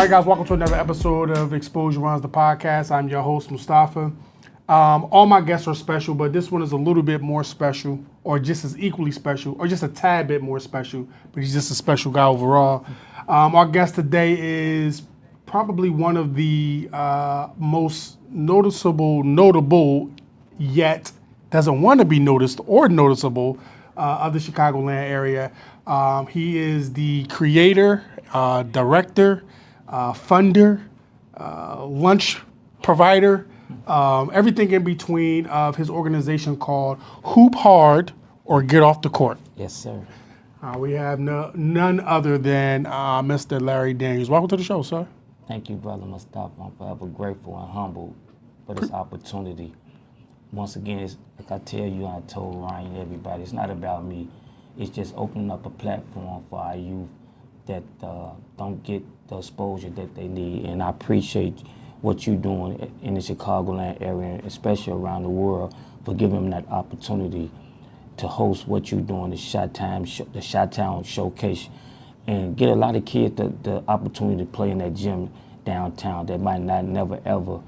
right, guys, welcome to another episode of Exposure Runs the Podcast. I'm your host, Mustafa. All my guests are special, but this one is a little bit more special, or just as equally special, or just a tad bit more special, but he's just a special guy overall. Our guest today is probably one of the most notable, yet doesn't want to be noticed or noticeable of the Chicagoland area. He is the creator, director, funder, lunch provider, everything in between of his organization called Hoop Hard or Get Off the Court. Yes, sir. We have none other than Mr. Larry Daniels. Welcome to the show, sir. Thank you, Brother Mustafa. I'm forever grateful and humbled for this opportunity. Once again, it's, like I tell you, I told Ryan and everybody, it's not about me. It's just opening up a platform for our youth that don't get the exposure that they need. And I appreciate what you're doing in the Chicagoland area, especially around the world, for giving them that opportunity to host what you're doing, the Chi-Town Showcase, and get a lot of kids the opportunity to play in that gym downtown that might not never ever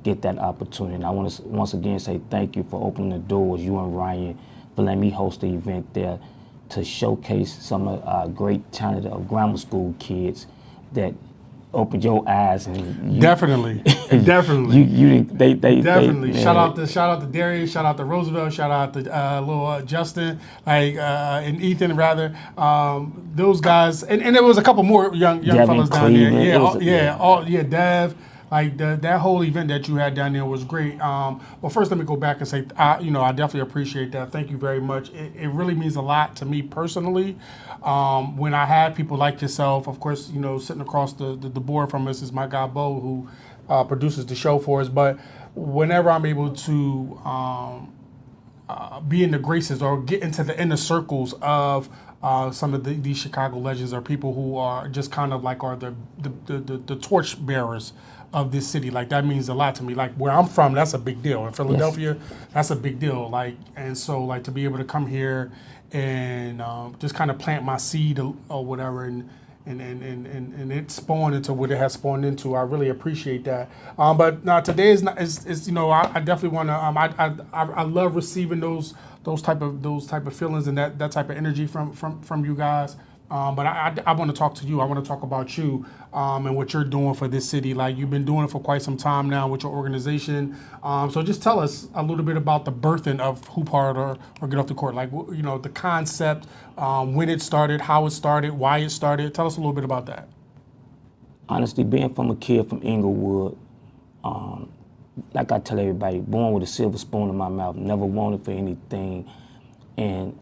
get that opportunity. And I want to once again say thank you for opening the doors, you and Ryan, for letting me host the event there to showcase some of our great talented grammar school kids that opened your eyes. And Definitely. They Definitely. Shout out to Darius, shout out to Roosevelt, shout out to little Justin, and Ethan rather. Those guys, and there was a couple more young fellas down there. Dev. Like that whole event that you had down there was great. Well, first let me go back and say, I definitely appreciate that. Thank you very much. It really means a lot to me personally. When I have people like yourself, of course, sitting across the board from us is my guy Bo, who produces the show for us. But whenever I'm able to be in the graces or get into the inner circles of some of these Chicago legends or people who are just kind of like are the torch bearers of this city, like that means a lot to me. Like where I'm from, that's a big deal. In Philadelphia, that's a big deal. And so to be able to come here and just kind of plant my seed or whatever, and it spawned into what it has spawned into. I really appreciate that. But now today is I definitely want to. I love receiving those type of feelings and that type of energy from you guys. But I want to talk to you. I want to talk about you and what you're doing for this city. Like you've been doing it for quite some time now with your organization. So just tell us a little bit about the birthing of Hoop Hard or Get Off the Court. Like the concept, when it started, how it started, why it started. Tell us a little bit about that. Honestly, being from a kid from Inglewood, like I tell everybody, born with a silver spoon in my mouth, never wanted for anything, and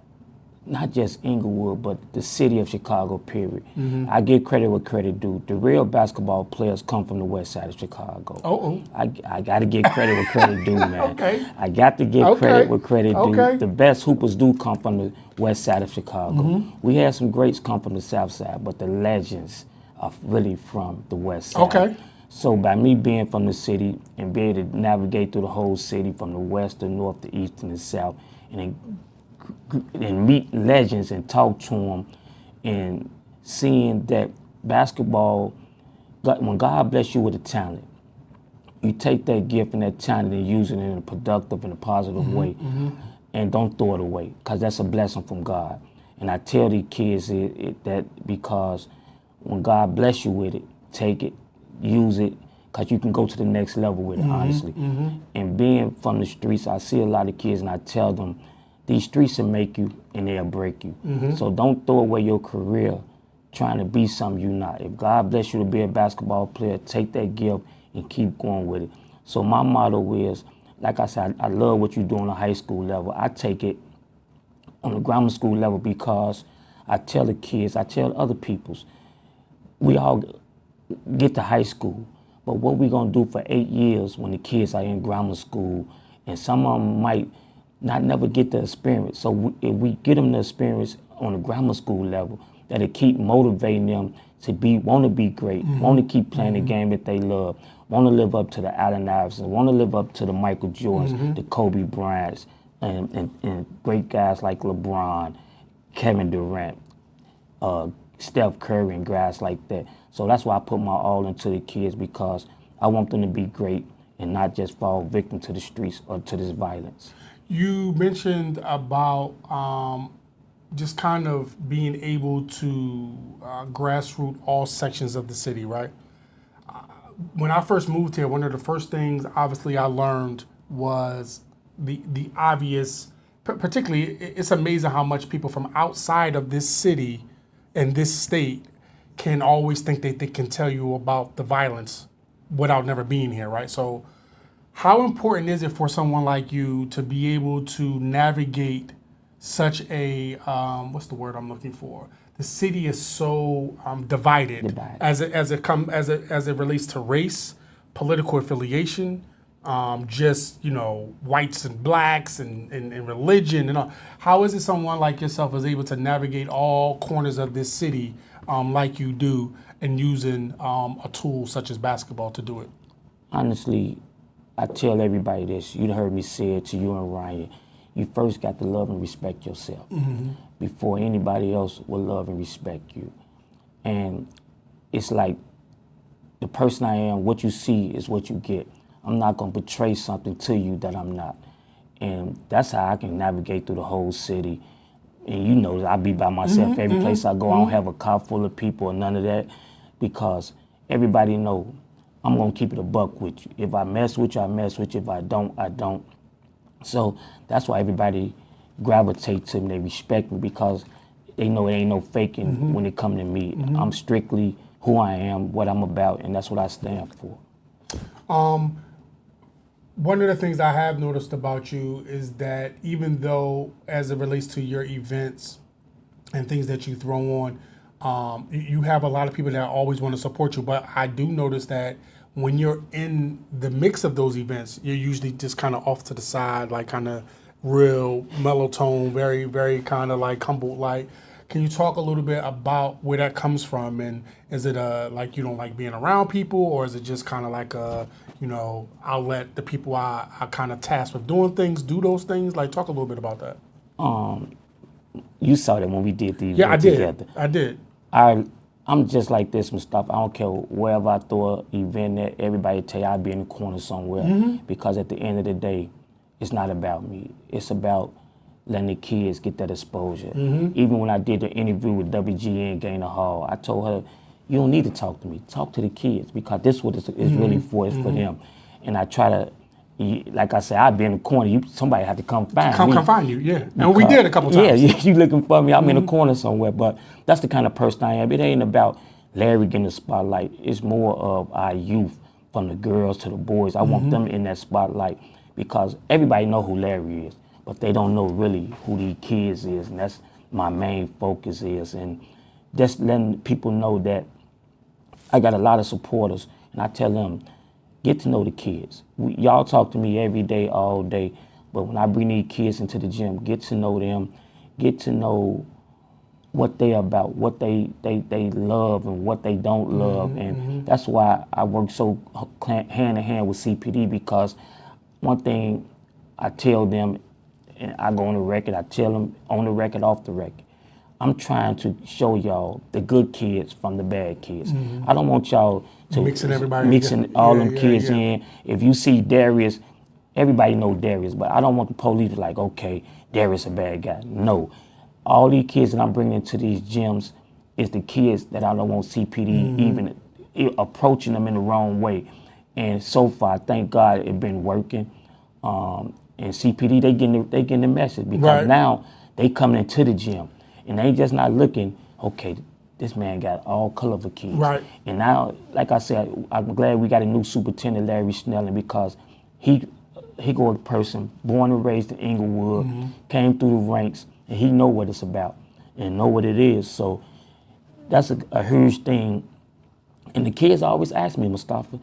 not just Inglewood, but the city of Chicago, period. Mm-hmm. I give credit where credit due. The real basketball players come from the west side of Chicago. I got to give credit where credit due, man. Okay. I got to give credit where credit due. Okay. The best hoopers do come from the west side of Chicago. Mm-hmm. We had some greats come from the south side, but the legends are really from the west side. Okay. So by me being from the city and being able to navigate through the whole city from the west, the north, the east, and the south, and meet legends and talk to them, and seeing that basketball, when God bless you with a talent, you take that gift and that talent and use it in a productive and a positive way, and don't throw it away, because that's a blessing from God. And I tell these kids that because when God bless you with it, take it, use it, because you can go to the next level with it, honestly. And being from the streets, I see a lot of kids and I tell them, these streets will make you and they'll break you. So don't throw away your career trying to be something you're not. If God bless you to be a basketball player, take that gift and keep going with it. So my motto is, like I said, I love what you do on the high school level. I take it on the grammar school level because I tell the kids, I tell other peoples, we all get to high school, but what we gonna do for 8 years when the kids are in grammar school, and some of them might not never get the experience. So if we get them the experience on the grammar school level, that'll keep motivating them to want to be great, want to keep playing the game that they love, want to live up to the Allen Iverson, want to live up to the Michael Jordans, the Kobe Bryants, and great guys like LeBron, Kevin Durant, Steph Curry and guys like that. So that's why I put my all into the kids, because I want them to be great and not just fall victim to the streets or to this violence. You mentioned about just kind of being able to grassroots all sections of the city, right? When I first moved here, one of the first things obviously I learned was the obvious, particularly it's amazing how much people from outside of this city and this state can always think that they can tell you about the violence without never being here, right? So how important is it for someone like you to be able to navigate such a, what's the word I'm looking for? The city is so divided as it relates to race, political affiliation, just whites and blacks and religion and all. How is it someone like yourself is able to navigate all corners of this city like you do, and using a tool such as basketball to do it? Honestly, I tell everybody this. You heard me say it to you and Ryan. You first got to love and respect yourself before anybody else will love and respect you. And it's like the person I am, what you see is what you get. I'm not going to portray something to you that I'm not. And that's how I can navigate through the whole city. And I be by myself every place I go. I don't have a car full of people or none of that, because everybody know I'm going to keep it a buck with you. If I mess with you, I mess with you. If I don't, I don't. So that's why everybody gravitate to me. They respect me because they know it ain't no faking when it come to me. I'm strictly who I am, what I'm about, and that's what I stand for. One of the things I have noticed about you is that even though, as it relates to your events and things that you throw on, you have a lot of people that always want to support you. But I do notice that when you're in the mix of those events, you're usually just kind of off to the side, like kind of real mellow tone, very, very kind of like humble. Like, can you talk a little bit about where that comes from? And is it like you don't like being around people, or is it just kind of like I'll let the people I kind of tasked with doing things do those things? Like, talk a little bit about that. You saw that when we did the event together. I did. I'm just like this, Mustafa. I don't care wherever I throw an event at, everybody tell you I'll be in the corner somewhere. Because at the end of the day, it's not about me. It's about letting the kids get that exposure. Even when I did the interview with WGN Gaynor Hall, I told her, you don't need to talk to me. Talk to the kids, because this is what it's really for. It's for them. And I try to, like I said, I'd be in the corner. Somebody had to come find me. Come find you, yeah. And we did a couple times. Yeah, you looking for me. I'm in the corner somewhere. But that's the kind of person I am. It ain't about Larry getting the spotlight. It's more of our youth, from the girls to the boys. I want them in that spotlight, because everybody know who Larry is, but they don't know really who these kids is. And that's my main focus is. And just letting people know that I got a lot of supporters, and I tell them, get to know the kids. Y'all talk to me every day, all day, but when I bring these kids into the gym, get to know them, get to know what they about, what they love and what they don't love. And that's why I work so hand in hand with CPD, because one thing I tell them, and I go on the record, I tell them on the record, off the record, I'm trying to show y'all the good kids from the bad kids. I don't want y'all to mixing all them kids in. If you see Darius, everybody know Darius, but I don't want the police to like, okay, Darius a bad guy. No. All these kids that I'm bringing into these gyms is the kids that I don't want CPD even approaching them in the wrong way. And so far, thank God, it been working. And CPD, they getting the message, because now they coming into the gym. And they just not looking, okay, this man got all colorful kids. Right. And now, like I said, I'm glad we got a new superintendent, Larry Snelling, because he go a person born and raised in Inglewood, came through the ranks, and he know what it's about and know what it is. So that's a huge thing. And the kids always ask me, Mustafa,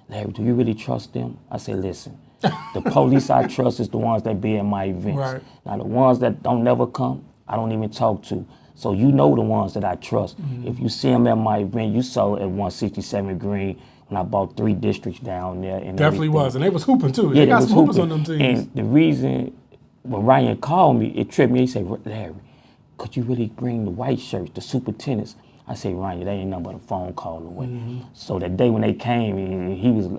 Larry, do you really trust them? I say, listen, the police I trust is the ones that be at my events. Right. Now, the ones that don't never come, I don't even talk to. So you know the ones that I trust. If you see them at my event, you saw at 167 Green when I bought 3 districts down there. And definitely was, and they was hooping too. Yeah, they got some hoopers on them teams. And the reason, when Ryan called me, it tripped me. He said, Larry, could you really bring the white shirts, the superintendents? I say, Ryan, that ain't nothing but a phone call away. So that day when they came,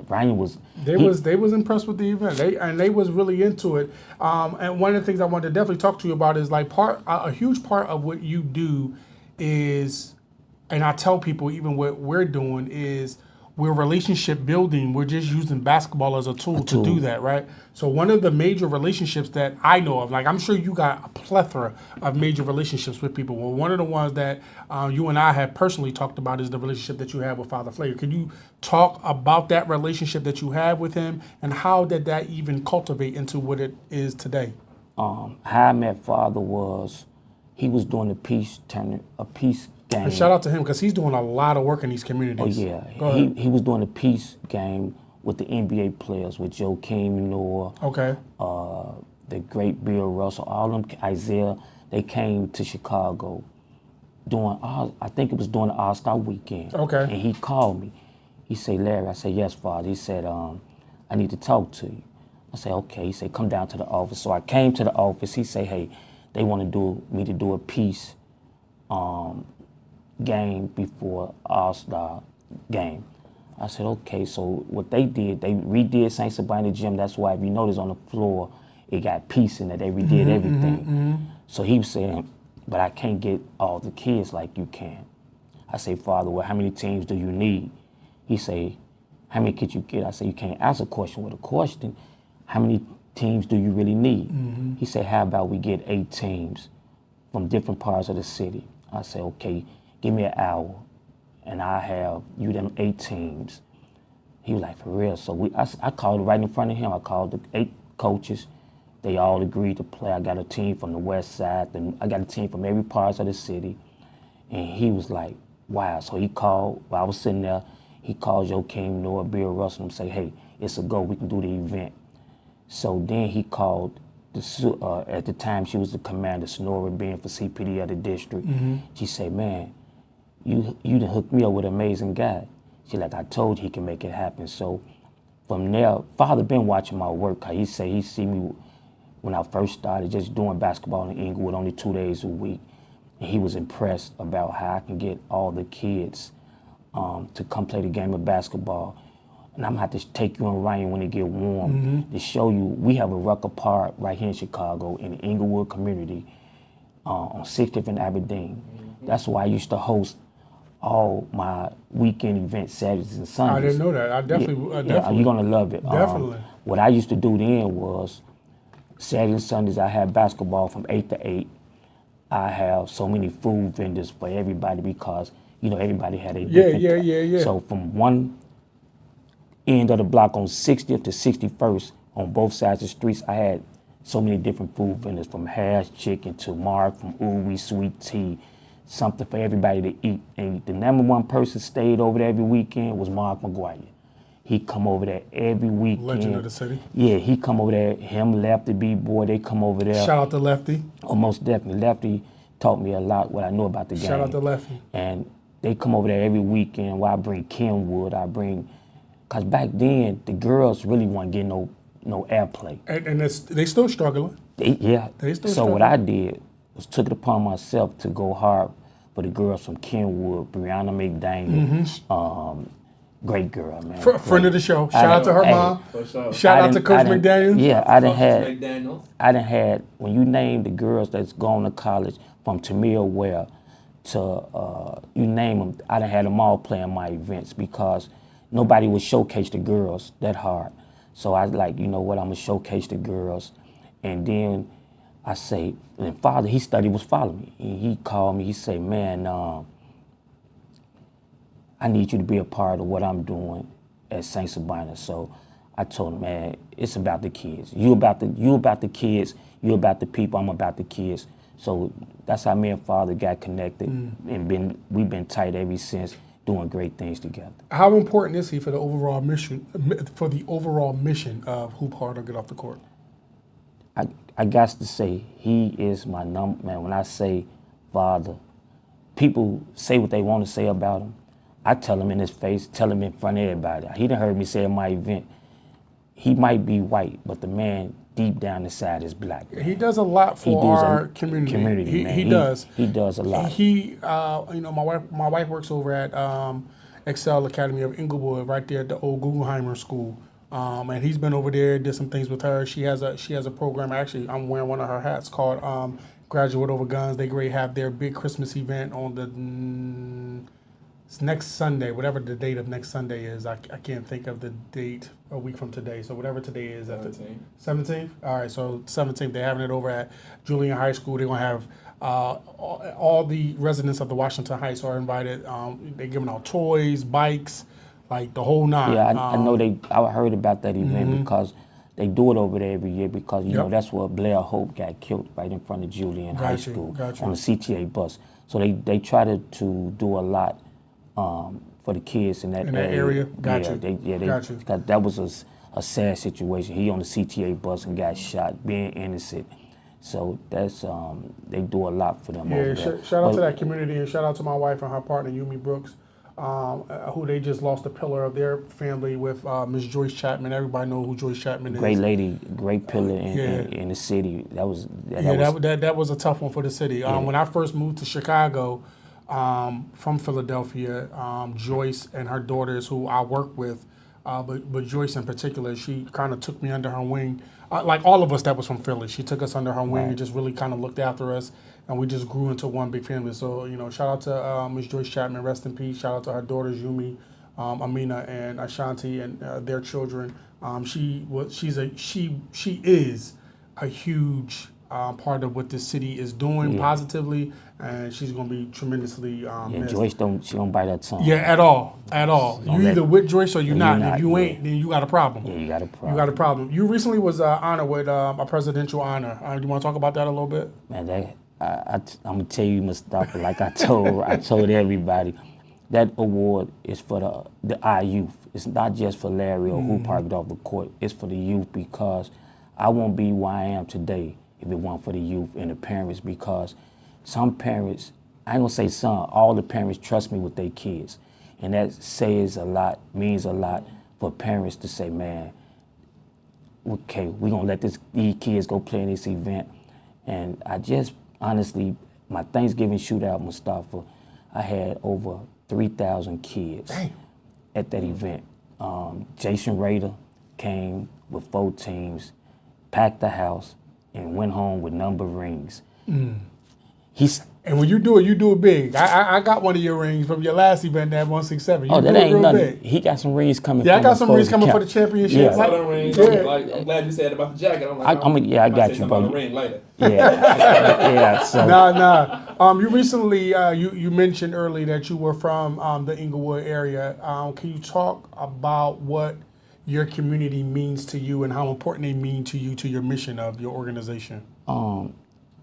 Ryan was. They was impressed with the event. They was really into it. And one of the things I wanted to definitely talk to you about is like a huge part of what you do is, and I tell people even what we're doing is we're relationship building. We're just using basketball as a tool to do that, right? So one of the major relationships that I know of, like I'm sure you got a plethora of major relationships with people. Well, one of the ones that you and I have personally talked about is the relationship that you have with Father Flair. Could you talk about that relationship that you have with him and how did that even cultivate into what it is today? How I met Father was he was doing a peace game. And shout out to him because he's doing a lot of work in these communities. Oh yeah, he was doing a peace game with the NBA players, with Joakim Noah, Okay. the great Bill Russell, all them Isaiah. They came to Chicago I think it was during the All-Star weekend. Okay. And he called me. He said, Larry, I said, yes, Father. He said, I need to talk to you. I said, okay. He said, come down to the office. So I came to the office. He said, hey, they want me to do a peace game before All-Star game. I said, okay. So what they did, they redid St. Sabina Gym. That's why if you notice on the floor, it got peace in it. They redid everything. So he was saying, but I can't get all the kids like you can. I say, Father, well, how many teams do you need? He say, how many kids you get? I say, you can't ask a question with a question. How many teams do you really need? He said, how about we get 8 teams from different parts of the city? I said, okay, give me an hour and I have you them 8 teams. He was like, for real? So I called right in front of him. I called the 8 coaches. They all agreed to play. I got a team from the west side, and I got a team from every part of the city. And he was like, wow. So he called, while I was sitting there, he called Joakim Noah, Bill Russell, and say, hey, it's a go, we can do the event. So then he called, at the time she was the commander, Sonora being for CPD of the district. She said, man, you done hooked me up with an amazing guy. She like, I told you he can make it happen. So from there, Father been watching my work. He say he see me when I first started just doing basketball in Inglewood only 2 days a week. And he was impressed about how I can get all the kids to come play the game of basketball. And I'm gonna have to take you and Ryan when it get warm to show you, we have a Rucker Park right here in Chicago in the Inglewood community on 60th and Aberdeen. That's why I used to host all my weekend events Saturdays and Sundays. I didn't know that. I definitely. You're gonna love it. Definitely. What I used to do then was Saturdays and Sundays I had basketball from 8 to 8. I have so many food vendors for everybody because everybody had a different. Yeah. So from one end of the block on 60th to 61st on both sides of the streets, I had so many different food vendors from hash chicken to Mark, from Uwe sweet tea, something for everybody to eat. And the number one person stayed over there every weekend was Mark McGuire. He come over there every weekend. Legend of the city. Yeah, he come over there. Him, Lefty, B-Boy, they come over there. Shout out to Lefty. Oh, most definitely. Lefty taught me a lot what I know about the game. Shout out to Lefty. And they come over there every weekend where I bring Kenwood, because back then, the girls really weren't getting no airplay. And they still struggling. They still struggling. What I did was took it upon myself to go hard for the girls from Kenwood, Brianna McDaniel, great girl, man. Friend of the show. Shout out to her mom. Shout out to Coach McDaniel. Yeah, I done had, when you name the girls that's going to college, from Tamir Ware to, you name them, I done had them all playing my events because nobody would showcase the girls that hard. So I was like, you know what, I'm going to showcase the girls. And then I say, and Father, he was following me. And he called me, he said, man, I need you to be a part of what I'm doing at St. Sabina. So I told him, man, it's about the kids. You about the kids, you about the people, I'm about the kids. So that's how me and Father got connected and we've been tight ever since, doing great things together. How important is he for the overall mission of Hoop Hard or Get Off the Court? I got to say, he is my number, man. When I say Father, people say what they want to say about him. I tell him in his face, tell him in front of everybody. He done heard me say at my event, he might be white, but the man deep down inside is black. He does a lot for our community. Man. He does. He does a lot. My wife works over at Excel Academy of Inglewood, right there at the old Guggenheimer School. And he's been over there, did some things with her. She has a program. Actually, I'm wearing one of her hats called Graduate Over Guns. They have their big Christmas event on the next Sunday, whatever the date of next Sunday is. I can't think of the date a week from today. So whatever today is, 17th. All right, so 17th. They're having it over at Julian High School. They're gonna have all the residents of the Washington Heights are invited. They're giving out toys, bikes, like the whole nine. Yeah, I know I heard about that event because they do it over there every year because, you know, that's where Blair Hope got killed right in front of Julian High School on the CTA bus. So they try to do a lot for the kids in that area. Gotcha. Because that was a sad situation. He on the CTA bus and got shot, being innocent. So that's they do a lot for them. Yeah, shout out to that community, and shout out to my wife and her partner Yumi Brooks, who they just lost a pillar of their family with Miss Joyce Chapman. Everybody know who Joyce Chapman is. Great lady, great pillar in the city. That was a tough one for the city. When I first moved to Chicago from Philadelphia, Joyce and her daughters, who I work with, but Joyce in particular, she kind of took me under her wing. Like all of us that was from Philly, she took us under her wing and just really kind of looked after us, and we just grew into one big family. So, you know, shout out to Miss Joyce Chapman, rest in peace. Shout out to her daughters, Yumi, Amina, and Ashanti, and their children. She is a huge part of what the city is doing positively, and she's going to be tremendously missed. Joyce she don't bite her tongue. Yeah, at all. You either with Joyce or you're not. And if you ain't, then you got a problem. Yeah, you got a problem. You recently was honored with a presidential honor. Do you want to talk about that a little bit? Man, I'm gonna tell you, Mustafa, like I told everybody, that award is for our youth. It's not just for Larry or who parked off the court. It's for the youth, because I won't be where I am today if it weren't for the youth and the parents, because some parents, I ain't gonna say some, all the parents trust me with their kids. And that says a lot, means a lot for parents to say, man, okay, we're gonna let these kids go play in this event. And I just, honestly, my Thanksgiving shootout, Mustafa, I had over 3,000 kids at that event. Jason Rader came with 4 teams, packed the house, and went home with number rings. And when you do it big. I got one of your rings from your last event at 167. That ain't nothing. He got some rings coming. Yeah, I got some rings coming for the championship. Yeah, I'm glad you said about the jacket. I got you, bro. About the ring later. Yeah. So. You recently you mentioned earlier that you were from the Inglewood area. Can you talk about what your community means to you and how important they mean to you, to your mission of your organization?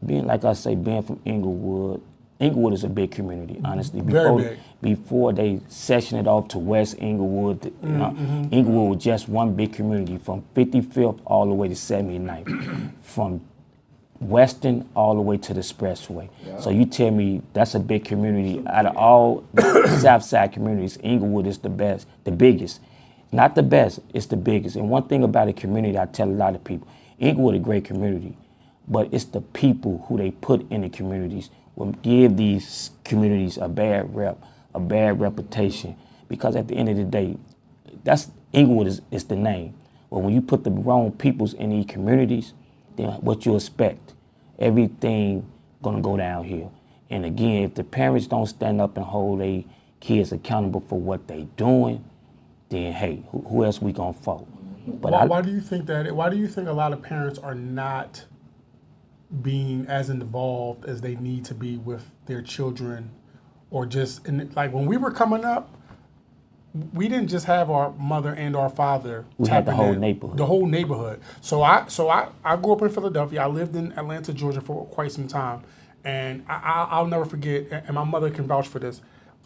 Being from Inglewood, Inglewood is a big community, honestly. Very big. Before they sectioned it off to West Inglewood, Inglewood was just one big community from 55th all the way to 79th, from Western all the way to the Expressway. Yeah. So you tell me that's a big community. Out of all South Side communities, Inglewood is the best, the biggest. Not the best, it's the biggest. And one thing about a community, I tell a lot of people, Inglewood is a great community, but it's the people who they put in the communities will give these communities a bad reputation. Because at the end of the day, that's Inglewood is the name. But when you put the wrong peoples in these communities, then what you expect, everything gonna go downhill. And again, if the parents don't stand up and hold their kids accountable for what they doing, then hey, who else we gonna fault? But why do you think that? Why do you think a lot of parents are not being as involved as they need to be with their children, or just like when we were coming up, we didn't just have our mother and our father. We had the whole neighborhood. The whole neighborhood. So I grew up in Philadelphia. I lived in Atlanta, Georgia for quite some time, and I'll never forget. And my mother can vouch for this.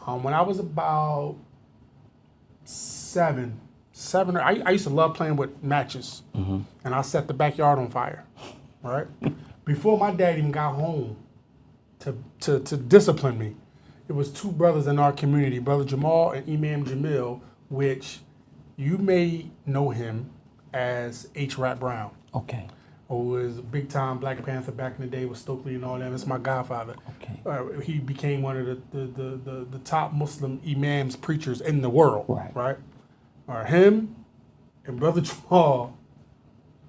When I was about seven, I used to love playing with matches, and I set the backyard on fire. Right. Before my dad even got home to discipline me, it was 2 brothers in our community, Brother Jamal and Imam Jamil, which you may know him as H. Rat Brown. Okay. who is a big time Black Panther back in the day with Stokely and all that. It's my godfather. Okay. He became one of the top Muslim imams, preachers in the world. Right. Him and Brother Jamal,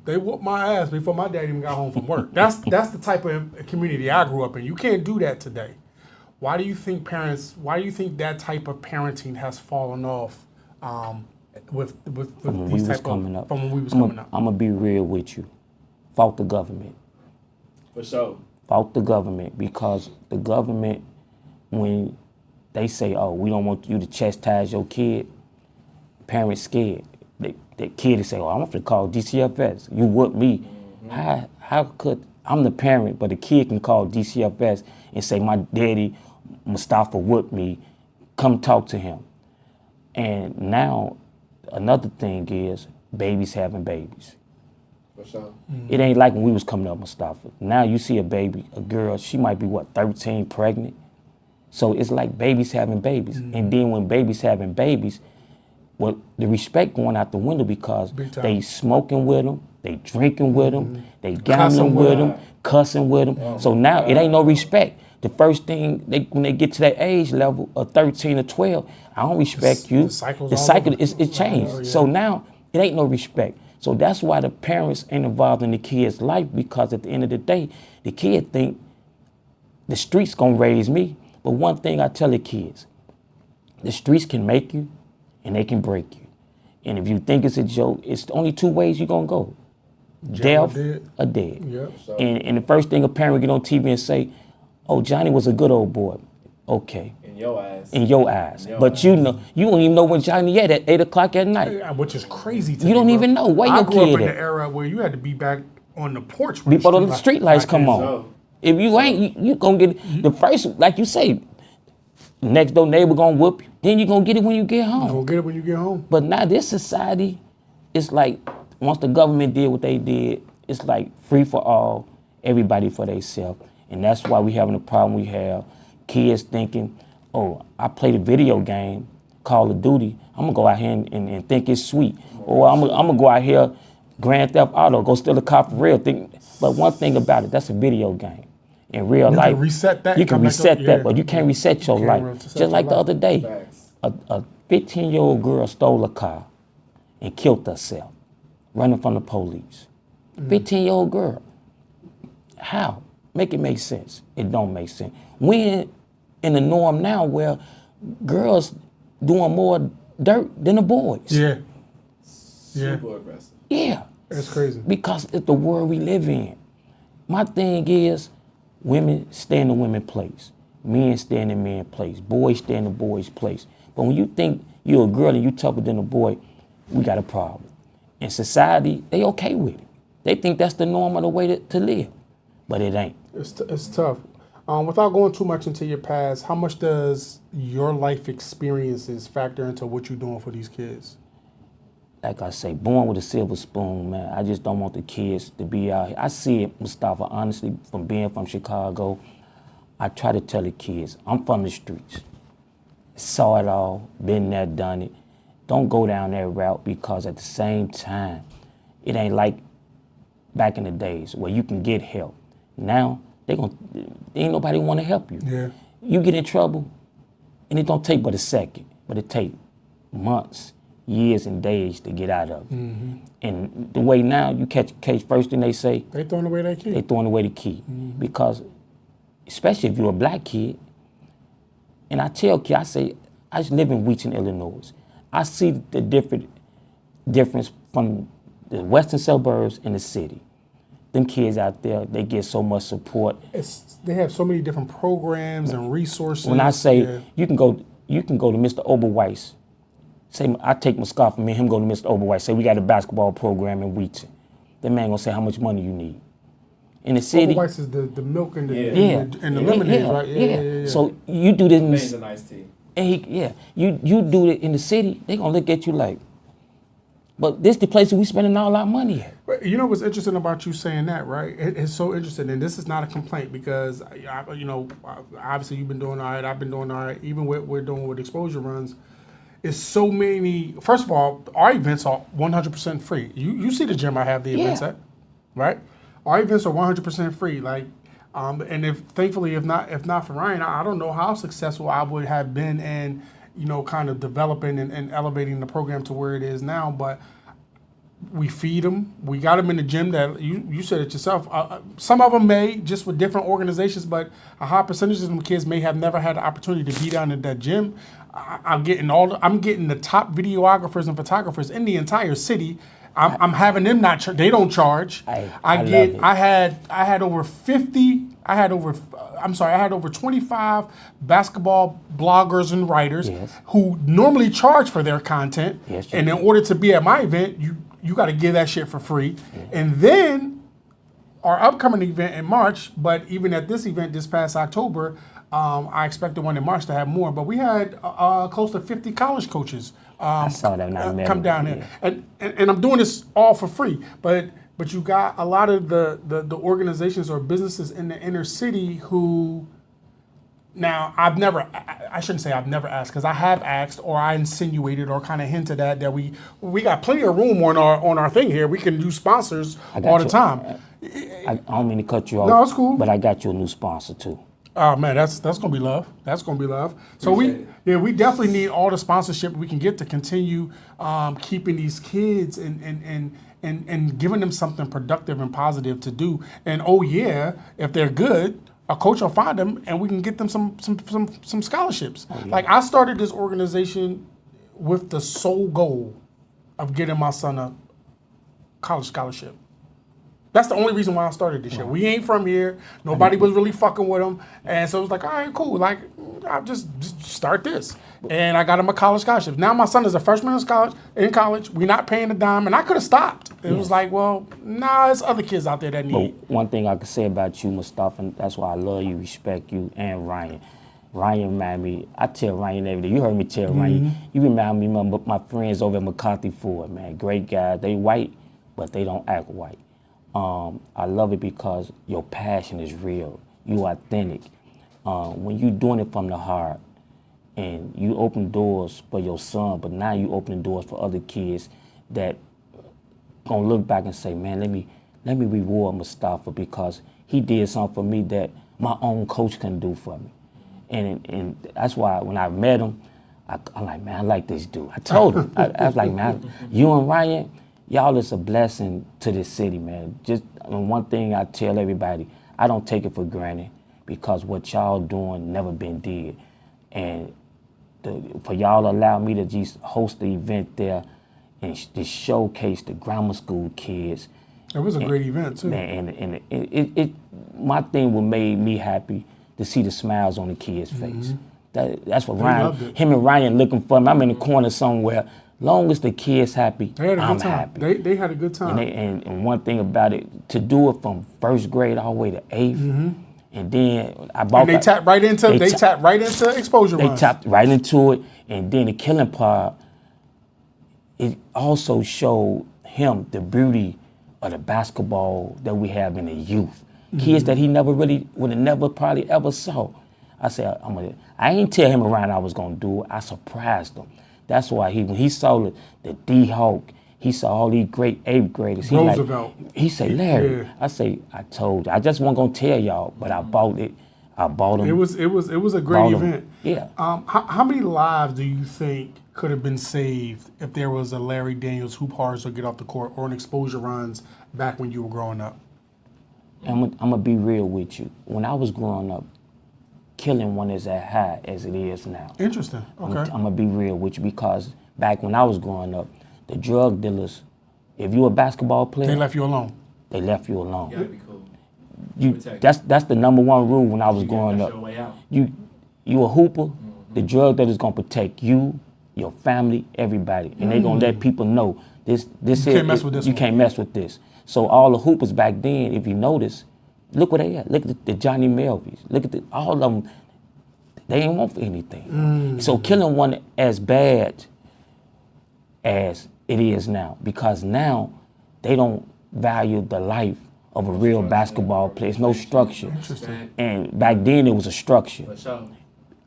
they whooped my ass before my dad even got home from work. That's the type of community I grew up in. You can't do that today. Why do you think that type of parenting has fallen off with these type of from when we was coming up? I'm gonna be real with you. Fault the government. For sure. Fault the government, because the government, when they say, "Oh, we don't want you to chastise your kid," parents scared. The kid is say, "Oh, I'm gonna call DCFS. You whoop me." Mm-hmm. How could I'm the parent, but the kid can call DCFS and say, "My daddy Mustafa whooped me. Come talk to him." And now another thing is babies having babies. For sure. It ain't like when we was coming up, Mustafa. Now you see a baby, a girl, she might be 13, pregnant. So it's like babies having babies. And then when babies having babies, well, the respect going out the window because they smoking with them, they drinking with them, they gambling with them, cussing with them. Oh, so now it ain't no respect. The first thing when they get to that age level of 13 or 12, I don't respect you. The cycle is changed. Yeah. So now it ain't no respect. So that's why the parents ain't involved in the kid's life, because at the end of the day, the kid think the streets gonna raise me. But one thing I tell the kids, the streets can make you and they can break you. And if you think it's a joke, it's only two ways you're gonna go. Death or dead. Yep. And the first thing a parent get on TV and say, "Oh, Johnny was a good old boy." Okay. In your eyes. In your eyes. But you know, you don't even know when Johnny at 8 o'clock at night. Yeah, which is crazy to me. You don't even know where your kid I grew up in at. the era where you had to be back on the porch when before the street lights come on. So. If you ain't, you gonna get the first, like you say, next door neighbor gonna whoop you. Then you gonna get it when you get home. You gonna get it when you get home. But now this society, it's like once the government did what they did, it's like free for all, everybody for themselves. And that's why we having the problem we have. Kids thinking, "Oh, I played a video game, Call of Duty. I'm gonna go out here and think it's sweet." Or I'm gonna go out here, Grand Theft Auto, go steal a car for real. But one thing about it, that's a video game. In real life, you can reset that. You can reset that, but you can't reset your life. Just like the other day, a 15-year-old girl stole a car and killed herself, running from the police. 15-year-old girl. How? Make it make sense. It don't make sense. We're in the norm now where girls doing more dirt than the boys. Yeah. Super aggressive. Yeah. That's crazy. Because it's the world we live in. My thing is, women stay in the women's place. Men stay in the men's place. Boys stay in the boys' place. But when you think you're a girl and you tougher than a boy, we got a problem. In society, they okay with it. They think that's the norm of the way to live. But it ain't. It's tough. Without going too much into your past, how much does your life experiences factor into what you're doing for these kids? Like I say, born with a silver spoon, man. I just don't want the kids to be out here. I see it, Mustafa, honestly, from being from Chicago. I try to tell the kids, I'm from the streets. Saw it all, been there, done it. Don't go down that route, because at the same time, it ain't like back in the days where you can get help. Now, ain't nobody want to help you. Yeah. You get in trouble, and it don't take but a second, but it take months, years, and days to get out of it. Mm-hmm. And the way now you catch a case, first thing they say, they throwing away that key. They throwing away the key. Mm-hmm. Because, especially if you're a black kid, and I tell kids, I say, I just live in Wheaton, Illinois. I see the difference from the western suburbs and the city. Them kids out there, they get so much support. They have so many different programs and resources. When I say you can go to Mr. Oberweis. Say I take Mustafa, me and him go to Mr. Oberweis. Say we got a basketball program in Wheaton. That man gonna say how much money you need. In the city, Oberweis is the milk and the lemonade, right? Yeah. So you do this. Man's a nice tea. And you do it in the city, they gonna look at you like, but this the place we spending all our money at. You know what's interesting about you saying that, right? It's so interesting, and this is not a complaint because, obviously you've been doing all right, I've been doing all right, even what we're doing with exposure runs. It's so many. First of all, our events are 100% free. You see the gym I have the events at, right? Our events are 100% free. Like, and if thankfully, if not for Ryan, I don't know how successful I would have been in, kind of developing and elevating the program to where it is now. But we feed them. We got them in the gym that you said it yourself. Some of them may just with different organizations, but a high percentage of them kids may have never had the opportunity to be down in that gym. I'm getting the top videographers and photographers in the entire city. I'm having them they don't charge. I had over 25 basketball bloggers and writers who normally charge for their content. Yes, and in order to be at my event, you got to give that shit for free. And then our upcoming event in March, but even at this event this past October, I expect the one in March to have more. But we had close to 50 college coaches I saw that when I met come down here. And I'm doing this all for free. But you got a lot of the organizations or businesses in the inner city who, now I shouldn't say I've never asked, because I have asked or I insinuated or kind of hinted at that we got plenty of room on our thing here. We can do sponsors all the time. I don't mean to cut you off. No, it's cool. But I got you a new sponsor too. Oh man, that's gonna be love. That's gonna be love. So we definitely need all the sponsorship we can get to continue keeping these kids and giving them something productive and positive to do. And if they're good, a coach will find them and we can get them some scholarships. Like, I started this organization with the sole goal of getting my son a college scholarship. That's the only reason why I started this shit. We ain't from here. Nobody was really fucking with him. And so it was like, all right, cool. Like, I'll just start this. And I got him a college scholarship. Now my son is a freshman in college. We're not paying a dime. And I could have stopped. It was like, well, nah, there's other kids out there that need. But one thing I can say about you, Mustafa, and that's why I love you, respect you, and Ryan. Ryan remind me, I tell Ryan every day, you heard me tell Ryan, you remind me of my friends over at McCarthy Ford, man. Great guys. They white, but they don't act white. I love it because your passion is real. You authentic. When you doing it from the heart, and you open doors for your son, but now you open doors for other kids that gonna look back and say, man, let me reward Mustafa because he did something for me that my own coach couldn't do for me. And that's why when I met him, I'm like, man, I like this dude. I told him, I was like, man, you and Ryan, y'all is a blessing to this city, man. Just one thing I tell everybody, I don't take it for granted because what y'all doing never been did. And for y'all to allow me to just host the event there and to showcase the grammar school kids. It was a great event too. Man, and it my thing what made me happy to see the smiles on the kids' face. That's what him and Ryan looking for me. I'm in the corner somewhere. Long as the kids happy, I'm happy. They had a good time. And one thing about it, to do it from first grade all the way to 8th, and then they tapped right into exposure runs. They tapped right into it, and then the killing part, it also showed him the beauty of the basketball that we have in the youth. Kids that he never really would have never probably ever saw. I said, I ain't tell him around I was gonna do it. I surprised him. That's why when he saw the D-Hawk, he saw all these great 8th graders. Roosevelt. He said, Larry, I told you. I just wasn't gonna tell y'all, but I bought it. I bought them. It was a great event. Yeah. How many lives do you think could have been saved if there was a Larry Daniels Hoop Harders or Get Off the Court or an Exposure Runs back when you were growing up? I'm gonna be real with you. When I was growing up, killing one is as high as it is now. Interesting. Okay. I'm gonna be real with you because back when I was growing up, the drug dealers, if you a basketball player, they left you alone. They left you alone. You gotta be cool. That's the number one rule when I was growing up. You a hooper, the drug dealer's gonna protect you, your family, everybody, and they gonna let people know this. You can't mess with this. You can't mess with this. So all the hoopers back then, if you notice, look where they at. Look at the Johnny Melvies. Look at all of them. They ain't want for anything. So killing one as bad as it is now, because now they don't value the life of a real basketball player. There's no structure. Interesting. And back then it was a structure.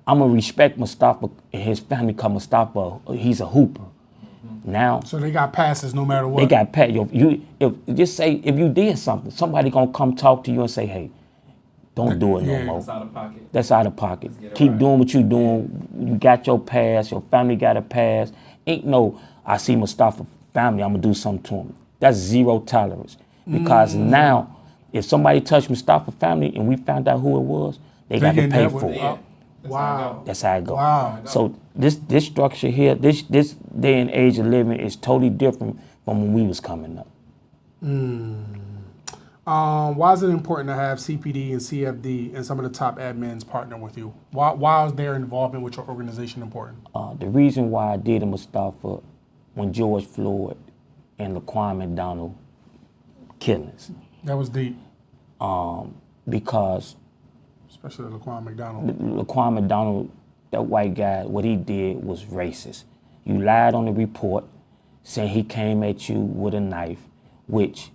I'm gonna respect Mustafa and his family because Mustafa, he's a hooper. Now, So they got passes no matter what. they got pat. Just say if you did something, somebody gonna come talk to you and say, "Hey, don't do it no Yeah. more. It's out of pocket. That's out of pocket. get it Keep right." doing what you doing. You got your pass. Your family got a pass. Ain't no, I see Mustafa family, I'm gonna do something to him. That's zero tolerance. Because now, if somebody touched Mustafa family and we found out who it was, they got to getting pay that for with- it. Yeah. Wow. That's how it goes. Wow. So this structure here, this day and age of living is totally different from when we was coming up. Why is it important to have CPD and CFD and some of the top admins partner with you? Why is their involvement with your organization important? The reason why I did it, Mustafa, when George Floyd and Laquan McDonald killings, That was deep, because especially Laquan McDonald. Laquan McDonald, that white guy, what he did was racist. You lied on the report, saying he came at you with a knife, which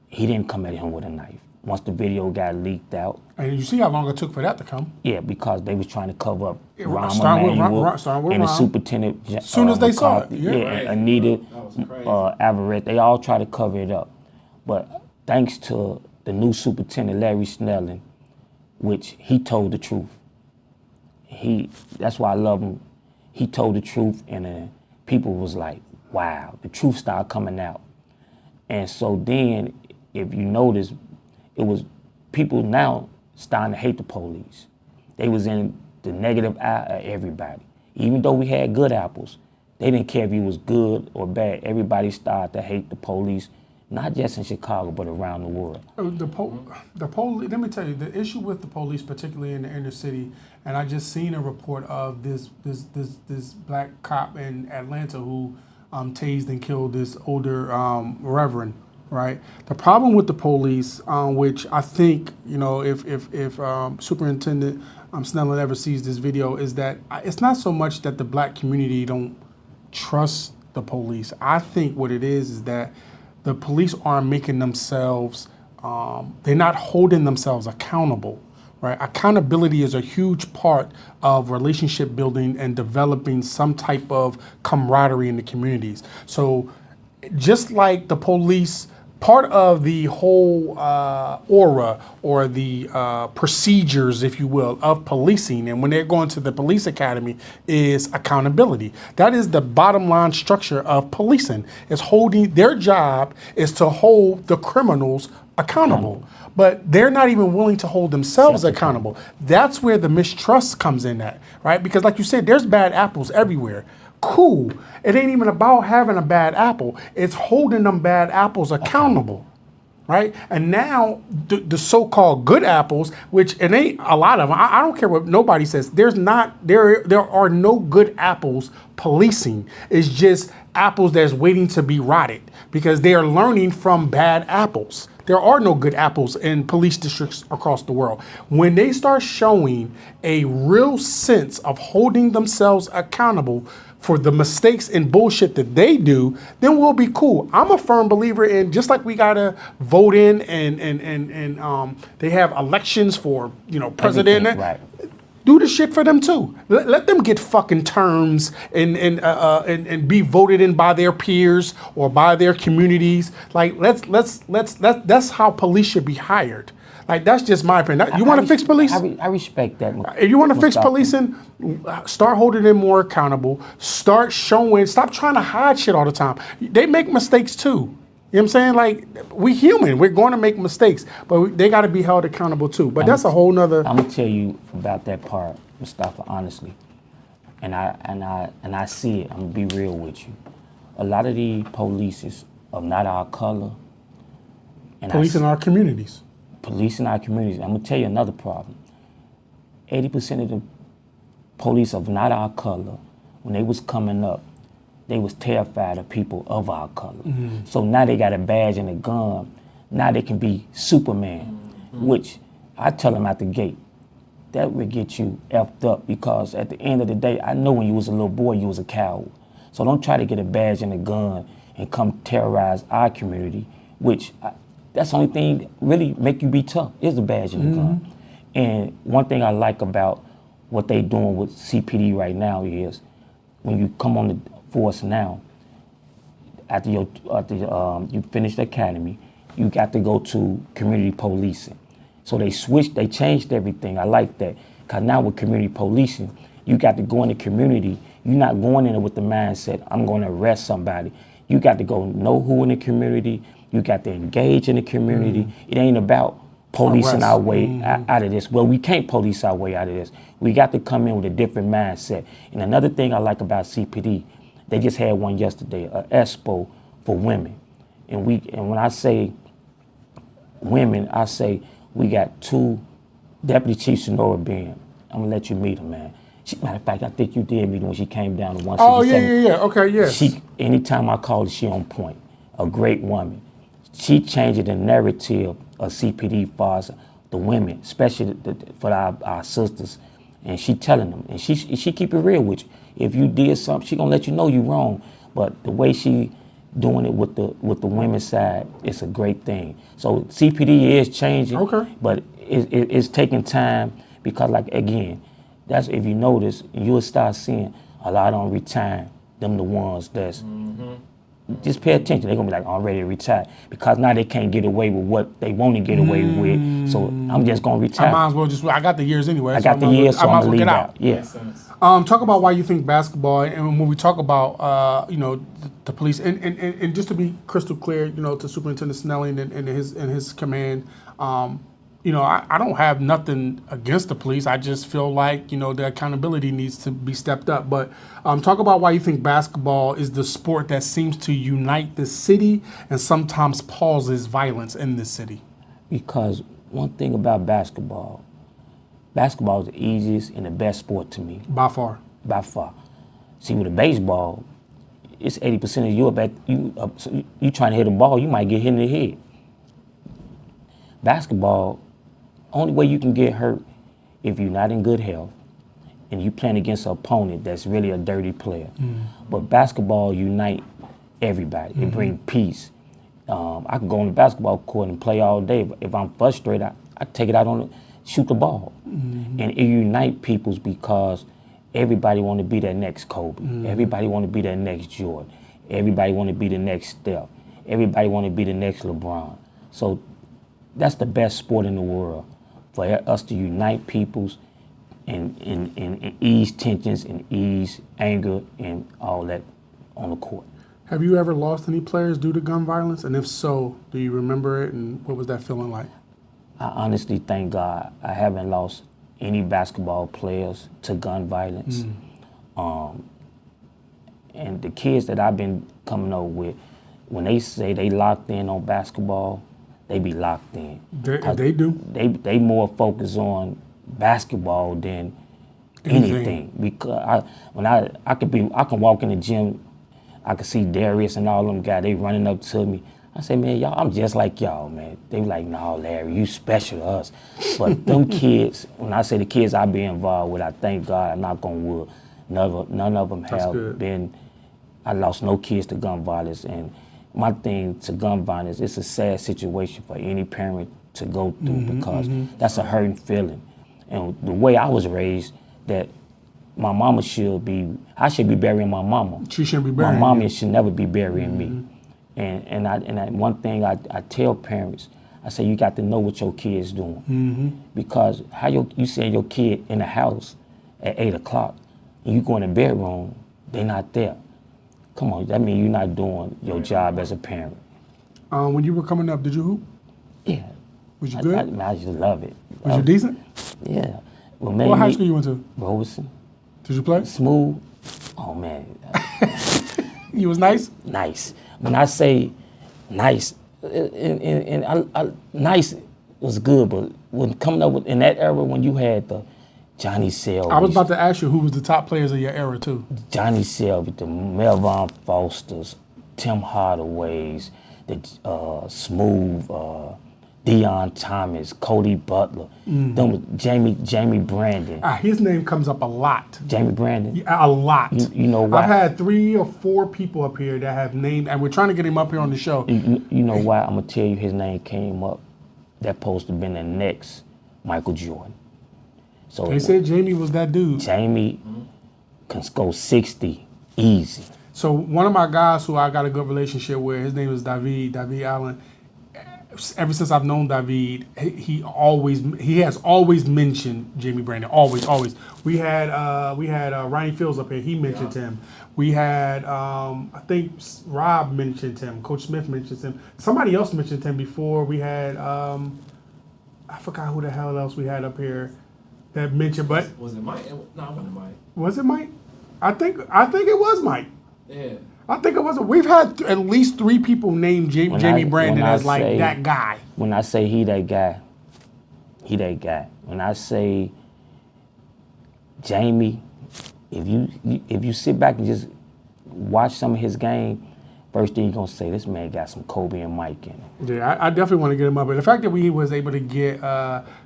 he didn't come at him with a knife. Once the video got leaked out, And you see how long it took for that to come. yeah, because they was trying to cover up Rahm starting with Emanuel starting with and the Rahm. superintendent. As soon as they saw it, McCarthy, yeah. and Anita That was crazy. Everett, they all tried to cover it up. But thanks to the new superintendent, Larry Snelling, which he told the truth. That's why I love him. He told the truth, and people was like, wow, the truth started coming out. And so then, if you notice, it was people now starting to hate the police. They was in the negative eye of everybody. Even though we had good apples, they didn't care if you was good or bad. Everybody started to hate the police, not just in Chicago, but around the world. The police. Let me tell you, the issue with the police, particularly in the inner city, and I just seen a report of this black cop in Atlanta who tased and killed this older reverend. Right. The problem with the police, which I think if Superintendent Snelling ever sees this video, is that it's not so much that the black community don't trust the police. I think what it is that the police aren't making themselves, they're not holding themselves accountable, right? Accountability is a huge part of relationship building and developing some type of camaraderie in the communities. So just like the police, part of the whole aura or the procedures, if you will, of policing, and when they're going to the police academy, is accountability. That is the bottom line structure of policing. Is holding their job is to hold the criminals accountable. But they're not even willing to hold themselves accountable. That's where the mistrust comes in at, right? Because like you said, there's bad apples everywhere. Cool. It ain't even about having a bad apple. It's holding them bad apples accountable, right? And now the so-called good apples, which it ain't a lot of them. I don't care what nobody says. There are no good apples policing. It's just apples that's waiting to be rotted because they are learning from bad apples. There are no good apples in police districts across the world. When they start showing a real sense of holding themselves accountable for the mistakes and bullshit that they do, then we'll be cool. I'm a firm believer in, just like we gotta vote in and they have elections for president. Everything, right. Do the shit for them too. Let them get fucking terms and be voted in by their peers or by their communities. Like that's how police should be hired. Like that's just my opinion. You want to fix police? I respect that. If you want to fix Mustafa. policing, start holding them more accountable. Start showing. Stop trying to hide shit all the time. They make mistakes too. You know what I'm saying? Like, we human. We're going to make mistakes, but they got to be held accountable too. But that's a whole nother. I'm gonna tell you about that part, Mustafa, honestly. And I see it. I'm gonna be real with you. A lot of the police are not our color. And Police in our communities. Police in our communities. I'm gonna tell you another problem. 80% of the police of not our color, when they was coming up, they was terrified of people of our color. Mm-hmm. So now they got a badge and a gun. Now they can be Superman, which I tell them at the gate, that would get you effed up because at the end of the day, I know when you was a little boy, you was a coward. So don't try to get a badge and a gun and come terrorize our community, which that's the only thing really make you be tough is the badge and the gun. And one thing I like about what they doing with CPD right now is when you come on force now. After you finish the academy, you got to go to community policing. So they changed everything. I like that. Because now with community policing, you got to go in the community. You're not going in it with the mindset, I'm going to arrest somebody. You got to go know who in the community. You got to engage in the community. It ain't about policing our way out of this. Well, we can't police our way out of this. We got to come in with a different mindset. And another thing I like about CPD, they just had one yesterday, an expo for women. And when I say women, I say we got 2 Deputy Chief Sonora Ben. I'm gonna let you meet her, man. Matter of fact, I think you did meet her when she came down to 167. Oh, yeah. Okay, yes. Anytime I call her, she on point. A great woman. She changed the narrative of CPD for us, the women, especially for our sisters. And she telling them, and she keep it real with you. If you did something, she gonna let you know you wrong. But the way she doing it with the women's side, it's a great thing. So CPD is changing, but it's taking time because, like, again, that's if you notice, you'll start seeing a lot on retire. Them the ones that's just pay attention. They're gonna be like, I'm ready to retire because now they can't get away with what they want to get away with. So I'm just gonna retire. I might as well I got the years anyway. I got the years, so I'm gonna leave out. Yeah. Talk about why you think basketball, and when we talk about the police, and just to be crystal clear, to Superintendent Snelling and his command, I don't have nothing against the police. I just feel like the accountability needs to be stepped up. But talk about why you think basketball is the sport that seems to unite the city and sometimes pauses violence in this city. Because one thing about basketball is the easiest and the best sport to me. By far. By far. See, with a baseball, it's 80% of you trying to hit a ball, you might get hit in the head. Basketball, only way you can get hurt if you're not in good health and you playing against an opponent that's really a dirty player. But basketball unite everybody. It bring peace. I can go on the basketball court and play all day. But if I'm frustrated, I take it out shoot the ball. And it unite peoples because everybody want to be that next Kobe. Everybody want to be that next Jordan. Everybody want to be the next Steph. Everybody want to be the next LeBron. So that's the best sport in the world, for us to unite peoples and ease tensions and ease anger and all that on the court. Have you ever lost any players due to gun violence? And if so, do you remember it, and what was that feeling like? I honestly thank God I haven't lost any basketball players to gun violence. And the kids that I've been coming up with, when they say they locked in on basketball, they be locked in. They do. They more focus on basketball than anything. Because I can walk in the gym, I can see Darius and all them guys, they running up to me. I say, man, y'all, I'm just like y'all, man. They be like, no, Larry, you special to us. But them kids, when I say the kids I be involved with, I thank God, I knock on wood, none of them have been, I lost no kids to gun violence. And my thing to gun violence, it's a sad situation for any parent to go through because that's a hurting feeling. And the way I was raised, that my mama I should be burying my mama. She shouldn't be burying my mama you. should never be burying me. And one thing I tell parents, I say you got to know what your kid's doing. Because how you send your kid in the house at 8 o'clock and you go in the bedroom, they not there. Come on, that means you're not doing your job as a parent. When you were coming up, did you hoop? Yeah. Was you good? I just love it. Was you decent? Yeah. What high school you went to? Robeson. Did you play? Smooth. Oh, man. You was nice? Nice. When I say nice, nice was good, but when coming up with, in that era when you had the Johnny Selby. I was about to ask you who was the top players of your era too. Johnny Selby, the Melvin Fosters, Tim Hardaways, the Smooth, Deion Thomas, Cody Butler, Jamie Brandon. His name comes up a lot. Jamie Brandon? Yeah, a lot. You know why? I've had 3 or 4 people up here that have named, and we're trying to get him up here on the show. You know why? I'm going to tell you his name came up. That supposed to have been the next Michael Jordan. So they said Jamie was that dude. Jamie can go 60 easy. So one of my guys who I got a good relationship with, his name is David Allen. Ever since I've known David, he has always mentioned Jamie Brandon. Always. We had Ryan Fields up here. He mentioned him. We had I think Rob mentioned him. Coach Smith mentioned him. Somebody else mentioned him before. We had I forgot who the hell else we had up here that mentioned. But was it Mike? No, it wasn't Mike. Was it Mike? I think it was Mike. Yeah. I think it was. We've had at least 3 people named Jamie Brandon as like that guy. When I say he that guy, he that guy. When I say Jamie, if you sit back and just watch some of his game, first thing you're gonna say, this man got some Kobe and Mike in him. Yeah, I definitely want to get him up. But the fact that we was able to get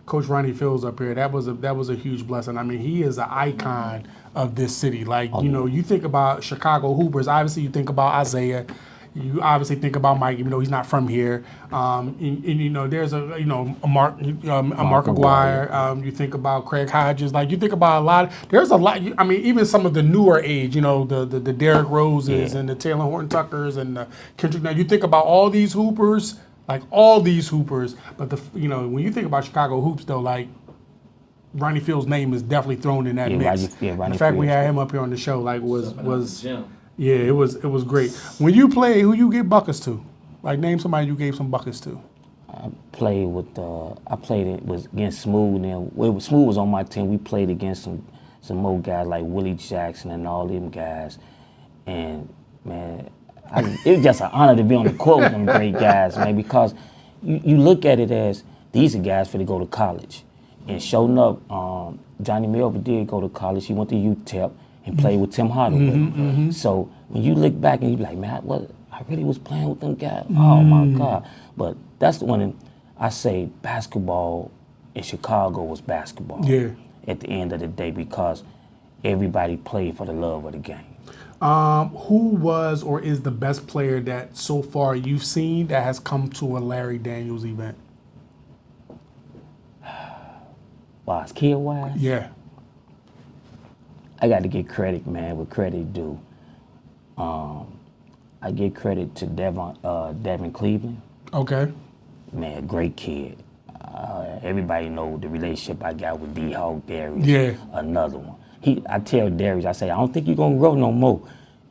Coach Ronnie Fields up here, that was a huge blessing. I mean, he is an icon of this city. Like, you think about Chicago Hoopers, obviously you think about Isaiah. You obviously think about Mike, even though he's not from here. And there's a Mark Aguirre. You think about Craig Hodges. Like, you think about a lot. There's a lot. I mean, even some of the newer age. The Derrick Roses and the Taylor Horton Tuckers and the Kendrick. Now you think about all these hoopers, like all these hoopers. But when you think about Chicago hoops, though, like Ronnie Fields' name is definitely thrown in that mix. The fact we had him up here on the show, like, was. Yeah, it was great. When you play, who you get buckets to? Like, name somebody you gave some buckets to. I played against Smooth. And Smooth was on my team. We played against some more guys like Willie Jackson and all them guys. And man, it was just an honor to be on the court with them great guys, man. Because you look at it as these are guys for to go to college. And sure enough, Johnny Melvin did go to college. He went to UTEP. And played with Tim Hardaway. So when you look back and you be like, man, I really was playing with them guys. Oh my God. But that's when I say basketball in Chicago was basketball. Yeah. At the end of the day, because everybody played for the love of the game. Who was or is the best player that so far you've seen that has come to a Larry Daniels event? Wow, it's kid-wise? Yeah. I got to get credit, man, what credit due. I give credit to Devin Cleveland. Okay. Man, great kid. Everybody know the relationship I got with D-Hawk Darius. Yeah. Another one. I tell Darius, I say, I don't think you're going to grow no more,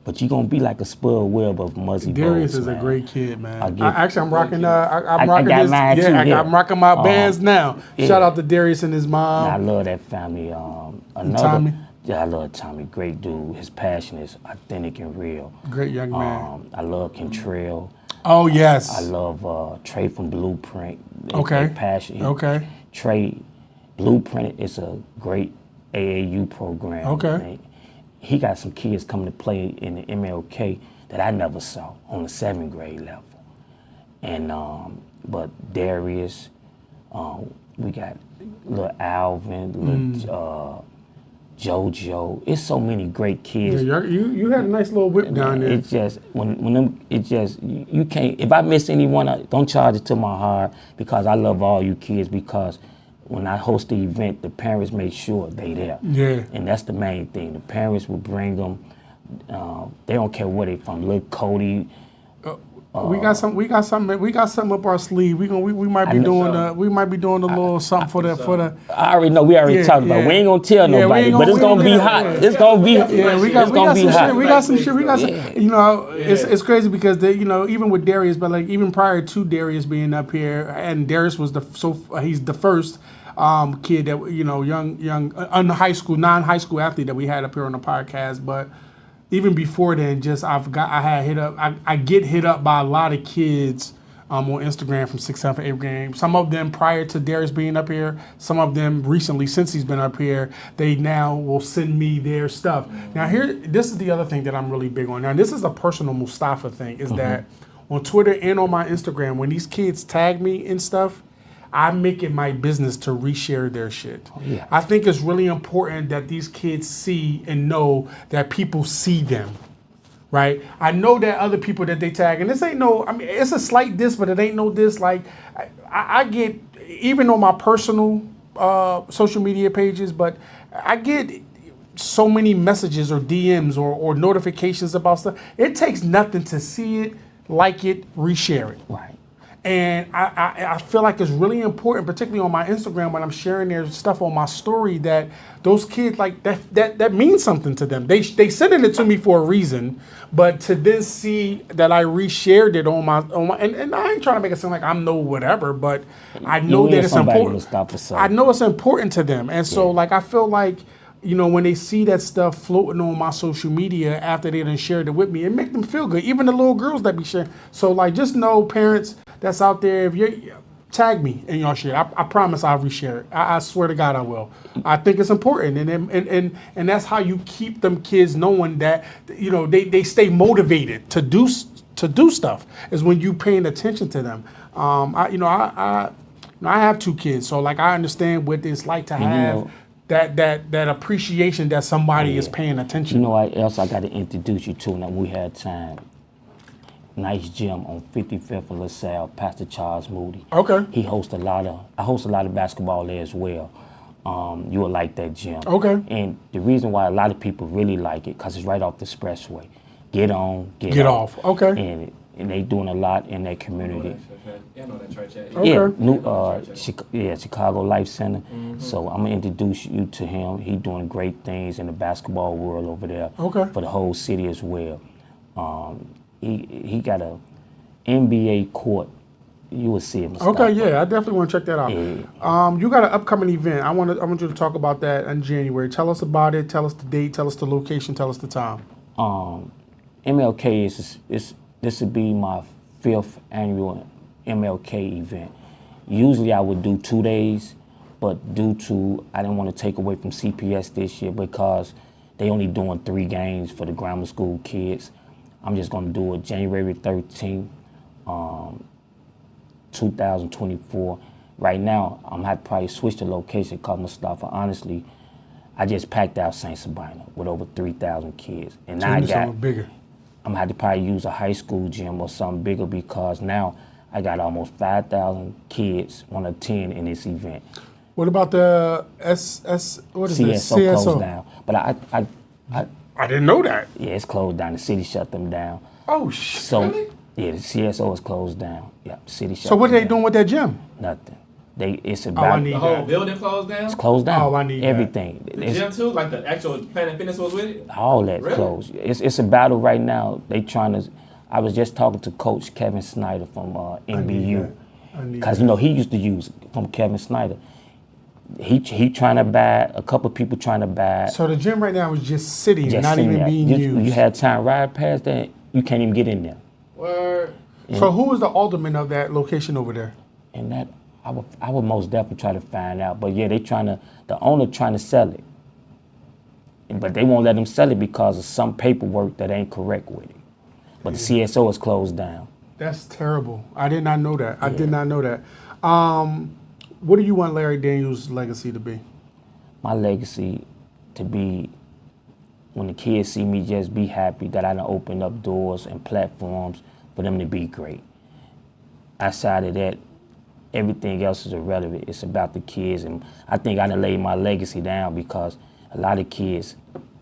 but you're going to be like a Spud Webb of Muzzy Darius Bowles, is man. A great kid, man. I'm I rocking got mine too, I'm rocking my bands now. Yeah. Shout out to Darius and his mom. I love that family. Tommy. Yeah, I love Tommy. Great dude. His passion is authentic and real. Great young man. I love Kentrell. Oh, yes. I love Trey from Blueprint. Okay. Passion. Okay. Trey, Blueprint is a great AAU program. Okay. Man. He got some kids coming to play in the MLK that I never saw on the 7th grade level. And but Darius, we got little Alvin, little JoJo. It's so many great kids. Yeah, you had a nice little whip down there. It's just you can't. If I miss anyone, don't charge it to my heart, because I love all you kids. Because when I host the event, the parents make sure they there. Yeah. And that's the main thing. The parents will bring them. They don't care where they from. Little Cody. We got something up our sleeve. We might be doing a little something for the. I already know. We already talked about. We ain't gonna tell nobody, but it's gonna be hot. It's gonna be. Yeah, we got some shit. Yeah. It's crazy because even with Darius, but like even prior to Darius being up here, and Darius was he's the first kid that young non-high school athlete that we had up here on the podcast, but. Even before then, I get hit up by a lot of kids on Instagram from 6th, 7th, 8th grade. Some of them prior to Darius being up here. Some of them recently, since he's been up here, they now will send me their stuff. Now this is the other thing that I'm really big on. Now this is a personal Mustafa thing, is that on Twitter and on my Instagram, when these kids tag me and stuff, I make it my business to reshare their shit. Oh, yeah. I think it's really important that these kids see and know that people see them, right? I know that other people that they tag, and this ain't it's a slight diss, but it ain't no diss. Like, I get, even on my personal social media pages, but I get so many messages or DMs or notifications about stuff. It takes nothing to see it, like it, reshare it. Right. And I feel like it's really important, particularly on my Instagram when I'm sharing their stuff on my story, that those kids, like that means something to them. They sending it to me for a reason, but to then see that I reshared it on my and I ain't trying to make it sound like I'm no whatever, but I know that it's important. Mustafa, I know it's important to them, and so like I feel like, you know, when they see that stuff floating on my social media after they done shared it with me, it make them feel good. Even the little girls that be sharing. So like, just know, parents that's out there, if you tag me in your share, I promise I'll reshare it. I swear to God I will. I think it's important, and that's how you keep them kids knowing that, you know, they stay motivated to do stuff, is when you paying attention to them. I have 2 kids, so like I understand what it's like to have that appreciation that somebody is paying attention. You know what else I got to introduce you to now we had time? Nice gym on 55th and LaSalle, Pastor Charles Moody. Okay. I host a lot of basketball there as well. You will like that gym. Okay. And the reason why a lot of people really like it, because it's right off the expressway. Get on, get off. Okay. And they doing a lot in that community. Yeah, I know that church. Okay. Chicago Life Center. So I'm gonna introduce you to him. He doing great things in the basketball world over there. Okay. For the whole city as well. He got a NBA court. You will see it. Mustafa. Okay, yeah, I definitely want to check that out. Yeah. You got an upcoming event. I want you to talk about that in January. Tell us about it. Tell us the date. Tell us the location. Tell us the time. MLK this would be my 5th annual MLK event. Usually I would do 2 days, but due to I didn't want to take away from CPS this year because they only doing 3 games for the grammar school kids. I'm just gonna do it January 13th, 2024. Right now, I'm gonna have to probably switch the location because Mustafa, honestly, I just packed out St. Sabina with over 3,000 kids. And now I got something bigger. I'm gonna have to probably use a high school gym or something bigger because now I got almost 5,000 kids want to attend in this event. What about the what is CSO it? closed down. But I didn't know that. yeah, it's closed down. The city shut them down. Oh shit. So Really? yeah, the CSO is closed down. Yeah, the city shut So what them are they down. doing with that gym? Nothing. It's I about need The whole that. building closed down? it's closed down. Oh, I need that. everything. The It's gym too? Like the actual Planet Fitness was with it? all that Really? closed. It's a battle right now. They trying to. I was just talking to Coach Kevin Snyder from NBU because you know he used to use it from Kevin Snyder. He trying to buy a couple people trying to buy. So the gym right now is just sitting, just not sitting even there. being used. You had time ride past that. You can't even get in there. Word. So who is the alderman of that location over there? And that I would most definitely try to find out. But yeah, the owner trying to sell it. But they won't let them sell it because of some paperwork that ain't correct with it. But the CSO is closed down. That's terrible. I did not know that. I did not know that. What do you want Larry Daniels' legacy to be? My legacy to be, when the kids see me, just be happy that I done opened up doors and platforms for them to be great. Outside of that, everything else is irrelevant. It's about the kids, and I think I done laid my legacy down because a lot of kids,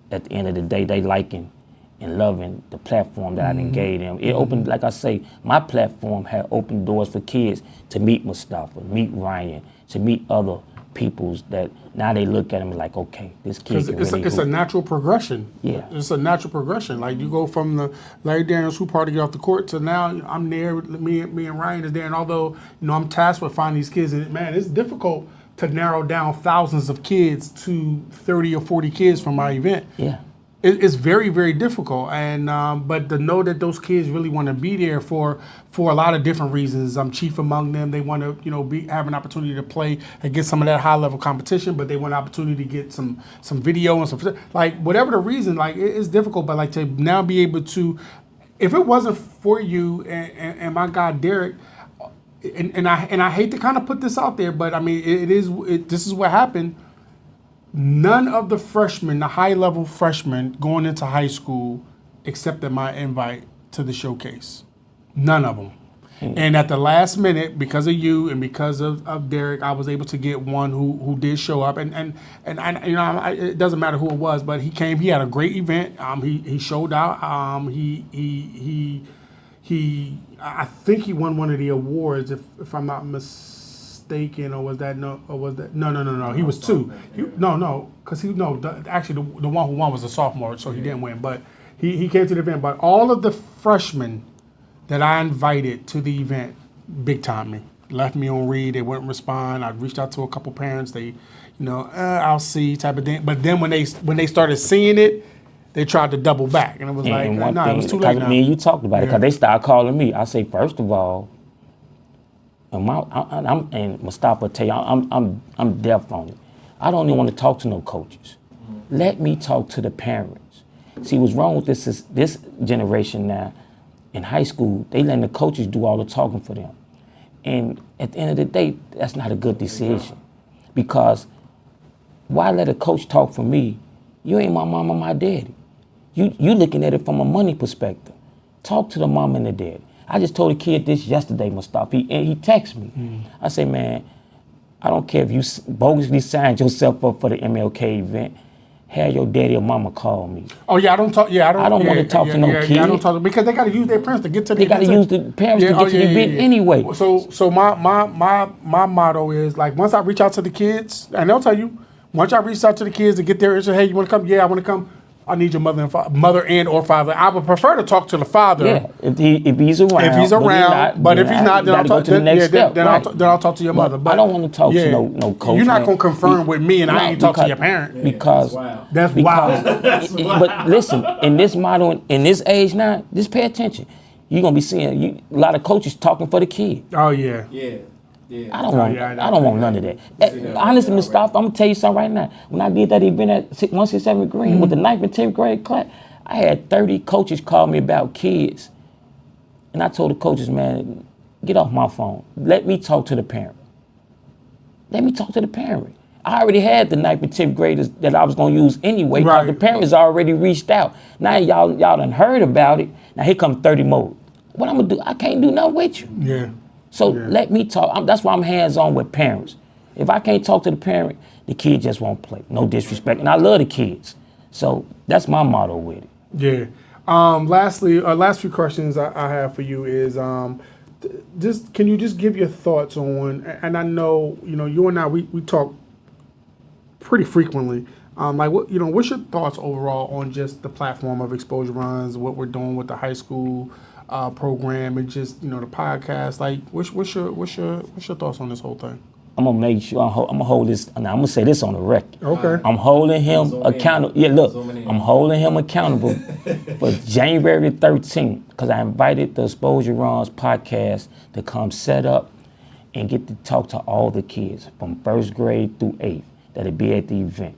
at the end of the day, they liking and loving the platform that I done gave them. It opened, like I say, my platform had opened doors for kids to meet Mustafa, meet Ryan, to meet other peoples that now they look at them like, okay, this kid can really It's a hoop. natural progression. Yeah. It's a natural progression. Like you go from the Larry Daniels hoop party off the court to now I'm there, me and Ryan is there, and although I'm tasked with finding these kids, and man, it's difficult to narrow down thousands of kids to 30 or 40 kids from my event. Yeah. It's very, very difficult, and but to know that those kids really want to be there for a lot of different reasons. I'm chief among them. They want to have an opportunity to play and get some of that high level competition, but they want an opportunity to get some video and some, like, whatever the reason. Like, it's difficult, but like to now be able to, if it wasn't for you and my guy Derek. And I hate to kind of put this out there, but I mean this is what happened. None of the freshmen, the high-level freshmen going into high school, accepted my invite to the showcase. None of them. And at the last minute, because of you and because of Derek, I was able to get one who did show up. And I, it doesn't matter who it was, but he came. He had a great event. He showed out. He I think he won one of the awards, if I'm not mistaken, or was that no? He was two. Actually the one who won was a sophomore, so he didn't win. But he came to the event. But all of the freshmen that I invited to the event big time me. Left me on read. They wouldn't respond. I reached out to a couple parents. They, I'll see type of thing. But then when they started seeing it, they tried to double back, and it was it was too late now. Me and you talked about it because they started calling me. I say, first of all, and Mustafa tell you, I'm deaf on it. I don't even want to talk to no coaches. Let me talk to the parents. See, what's wrong with this generation now? In high school, they letting the coaches do all the talking for them. And at the end of the day, that's not a good decision. Because why let a coach talk for me? You ain't my mom or my daddy. You looking at it from a money perspective. Talk to the mom and the dad. I just told a kid this yesterday, Mustafa, and he texted me. I say, man, I don't care if you bogusly signed yourself up for the MLK event. Have your daddy or mama call me. Oh yeah, I don't talk. Yeah, I don't want to talk to no kid. Yeah, I don't talk because they got to use their parents to get to the. They got to use the parents to get to the event anyway. So my motto is like, once I reach out to the kids, and they'll tell you, once I reach out to the kids to get their interest, hey, you want to come? Yeah, I want to come. I need your mother and or father. I would prefer to talk to the father. Yeah, if he's around. If he's around, but if he's not, then I'll talk to the next step. Then I'll talk to your mother. But I don't want to talk to no coach. You're not gonna confirm with me, and I ain't talk to your parent. Because that's wild. But listen, in this model, in this age now, just pay attention. You're gonna be seeing a lot of coaches talking for the kid. Oh yeah. I don't want none of that. Honestly, Mustafa, I'm gonna tell you something right now. When I did that event at 167 Green with the 9th and 10th grade class, I had 30 coaches call me about kids. And I told the coaches, man, get off my phone. Let me talk to the parent. Let me talk to the parent. I already had the 9th and 10th graders that I was gonna use anyway, because the parents already reached out. Now y'all done heard about it. Now here come 30 more. What I'm gonna do? I can't do nothing with you. Yeah. So let me talk. That's why I'm hands-on with parents. If I can't talk to the parent, the kid just won't play. No disrespect. And I love the kids. So that's my motto with it. Yeah. Lastly, last few questions I have for you is can you just give your thoughts on, and I know, you and I, we talk pretty frequently. What's your thoughts overall on just the platform of Exposure Runs, what we're doing with the high school program, and just the podcast? Like, what's your thoughts on this whole thing? I'm gonna make sure I'm gonna hold this. Now I'm gonna say this on the record. Okay. I'm holding him accountable. Yeah, look, I'm holding him accountable for January 13th, because I invited the Exposure Runs podcast to come set up and get to talk to all the kids from 1st grade through 8th that'll be at the event.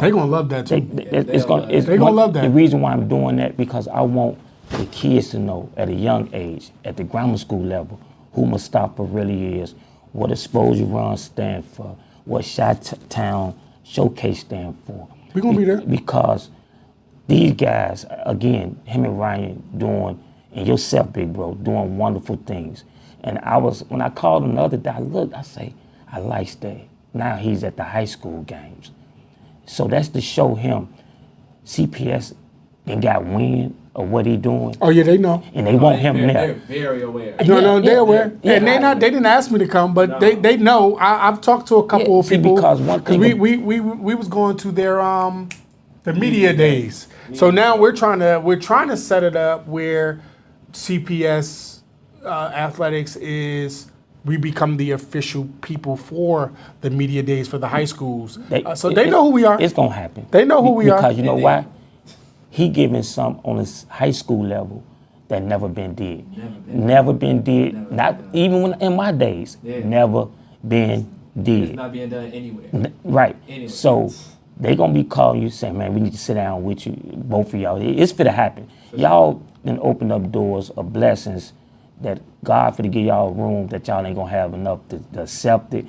They're gonna love that too. They're gonna love that. The reason why I'm doing that, because I want the kids to know at a young age, at the grammar school level, who Mustafa really is, what Exposure Runs stand for, what Chi-Town Showcase stand for. We're gonna be there. Because these guys, again, him and Ryan doing, and yourself, big bro, doing wonderful things. And when I called him the other day, I say, I like that. Now he's at the high school games. So that's to show him CPS and got wind of what he doing. Oh yeah, they know. And they want him there. They're very aware. No, they're aware. And they didn't ask me to come, but they know. I've talked to a couple of people, because we was going to their the media days. So now we're trying to set it up where CPS athletics is, we become the official people for the media days for the high schools. So they know who we are. It's gonna happen. They know who we are. Because you know why? He giving some on his high school level that never been did. Never been did. Not even when in my days. Never been did. It's not being done anywhere. Right. Anyway. So they gonna be calling you saying, man, we need to sit down with you, both of y'all. It's finna happen. Y'all then open up doors of blessings that God finna give y'all room that y'all ain't gonna have enough to accept it,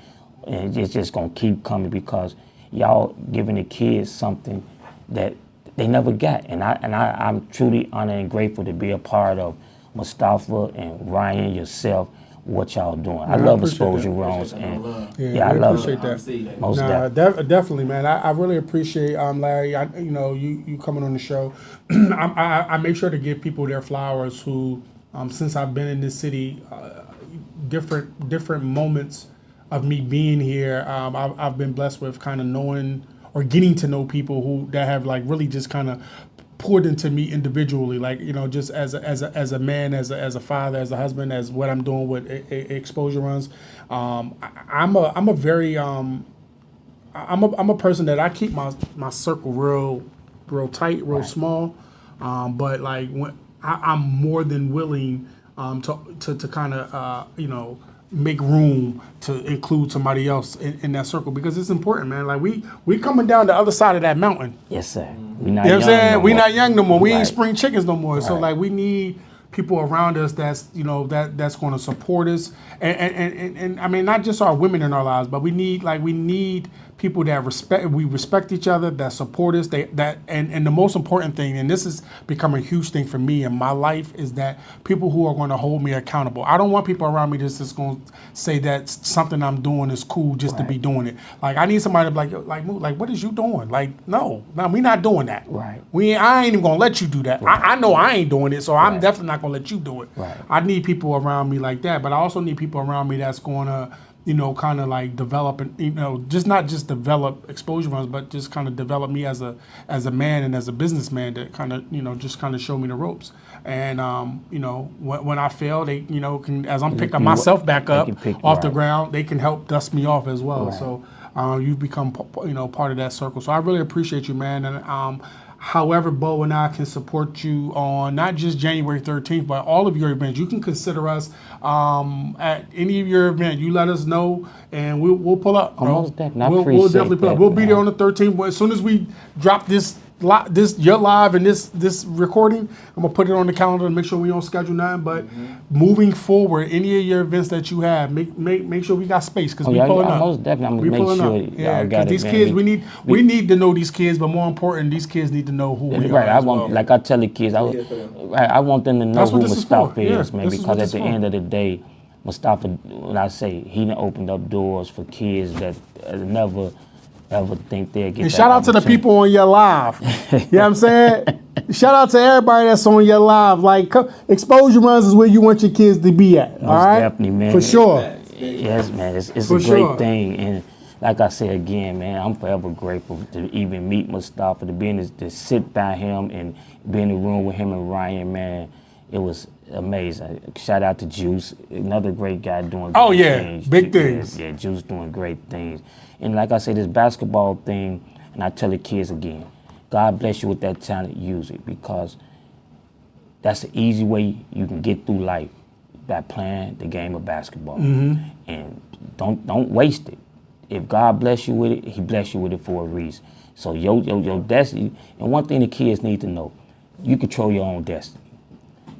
and it's just gonna keep coming, because y'all giving the kids something that they never got. And I'm truly honored and grateful to be a part of Mustafa and Ryan, yourself, what y'all doing. I Man, I love appreciate exposure that. rooms, Appreciate that. and Love. yeah, I we love appreciate it. that. I see that. Most Nah, definitely. definitely, man. I really appreciate Larry. You coming on the show. I make sure to give people their flowers who, since I've been in this city, different moments of me being here. I've been blessed with kind of knowing or getting to know people who that have like really just kind of poured into me individually, like just as a man, as a father, as a husband, as what I'm doing with exposure runs. I'm a very I'm a person that I keep my circle real tight, real small. But like when I'm more than willing to kind of make room to include somebody else in that circle, because it's important, man. Like we coming down the other side of that mountain. Yes, sir. We not You know what I'm young saying? no We more. not young no more. We ain't Right. spring chickens no more. So Right. like we need people around us that's that's going to support us, and I mean not just our women in our lives, but we need people that respect each other, that support us, and the most important thing, and this has become a huge thing for me in my life, is that people who are going to hold me accountable. I don't want people around me that's just going to say that something I'm doing is cool just to be doing it. Like I need somebody to be like what is you doing? Like no, we not doing that. Right. I ain't even gonna let you do that. I know I ain't doing it, so I'm Right. definitely not gonna let you do it. Right. I need people around me like that, but I also need people around me that's gonna, kind of like develop and just not just develop exposure runs, but just kind of develop me as a man and as a businessman to kind of just kind of show me the ropes. And when I fail, they can, as I'm picking myself back up can pick- off the right. ground, they can help dust me off as well. Right. So you've become part of that circle. So I really appreciate you, man. And however Bo and I can support you on not just January 13th, but all of your events, you can consider us at any of your events. You let us know, and we'll pull up. Bro. Most definitely. I We'll appreciate definitely pull up. that, We'll be there man. on the 13th. But as soon as we drop this your live and this recording, I'm gonna put it on the calendar to make sure we don't schedule nothing. But moving forward, any of your events that you have, make sure we got space, because we yeah, pulling yeah, up. most definitely. I'm We gonna make pulling sure up. y'all Yeah, got because it, these man. kids, we need to know these kids, but more important, these kids need to know who we Right, are. I as want, well. like I tell the kids, I want them to know That's who what this is Mustafa for. Yeah, is, man. this is Because what at this the is for. end of the day, Mustafa, when I say he done opened up doors for kids that never ever think they'll get. And that shout out to the opportunity. people on your live. You know what I'm saying? Shout out to everybody that's on your live. Like, exposure runs is where you want your kids to be at. All right? definitely, man. For sure. Yes, man, it's For a great sure. thing, and like I said again, man, I'm forever grateful to even meet Mustafa, to sit by him and be in the room with him and Ryan, man. It was amazing. Shout out to Juice, another great guy doing Oh, great yeah, things. big things. Yeah, Juice doing great things. And like I said, this basketball thing, and I tell the kids again, God bless you with that talent, use it, because that's the easy way you can get through life, by playing the game of basketball. And don't waste it. If God bless you with it, he bless you with it for a reason. So your destiny, and one thing the kids need to know, you control your own destiny.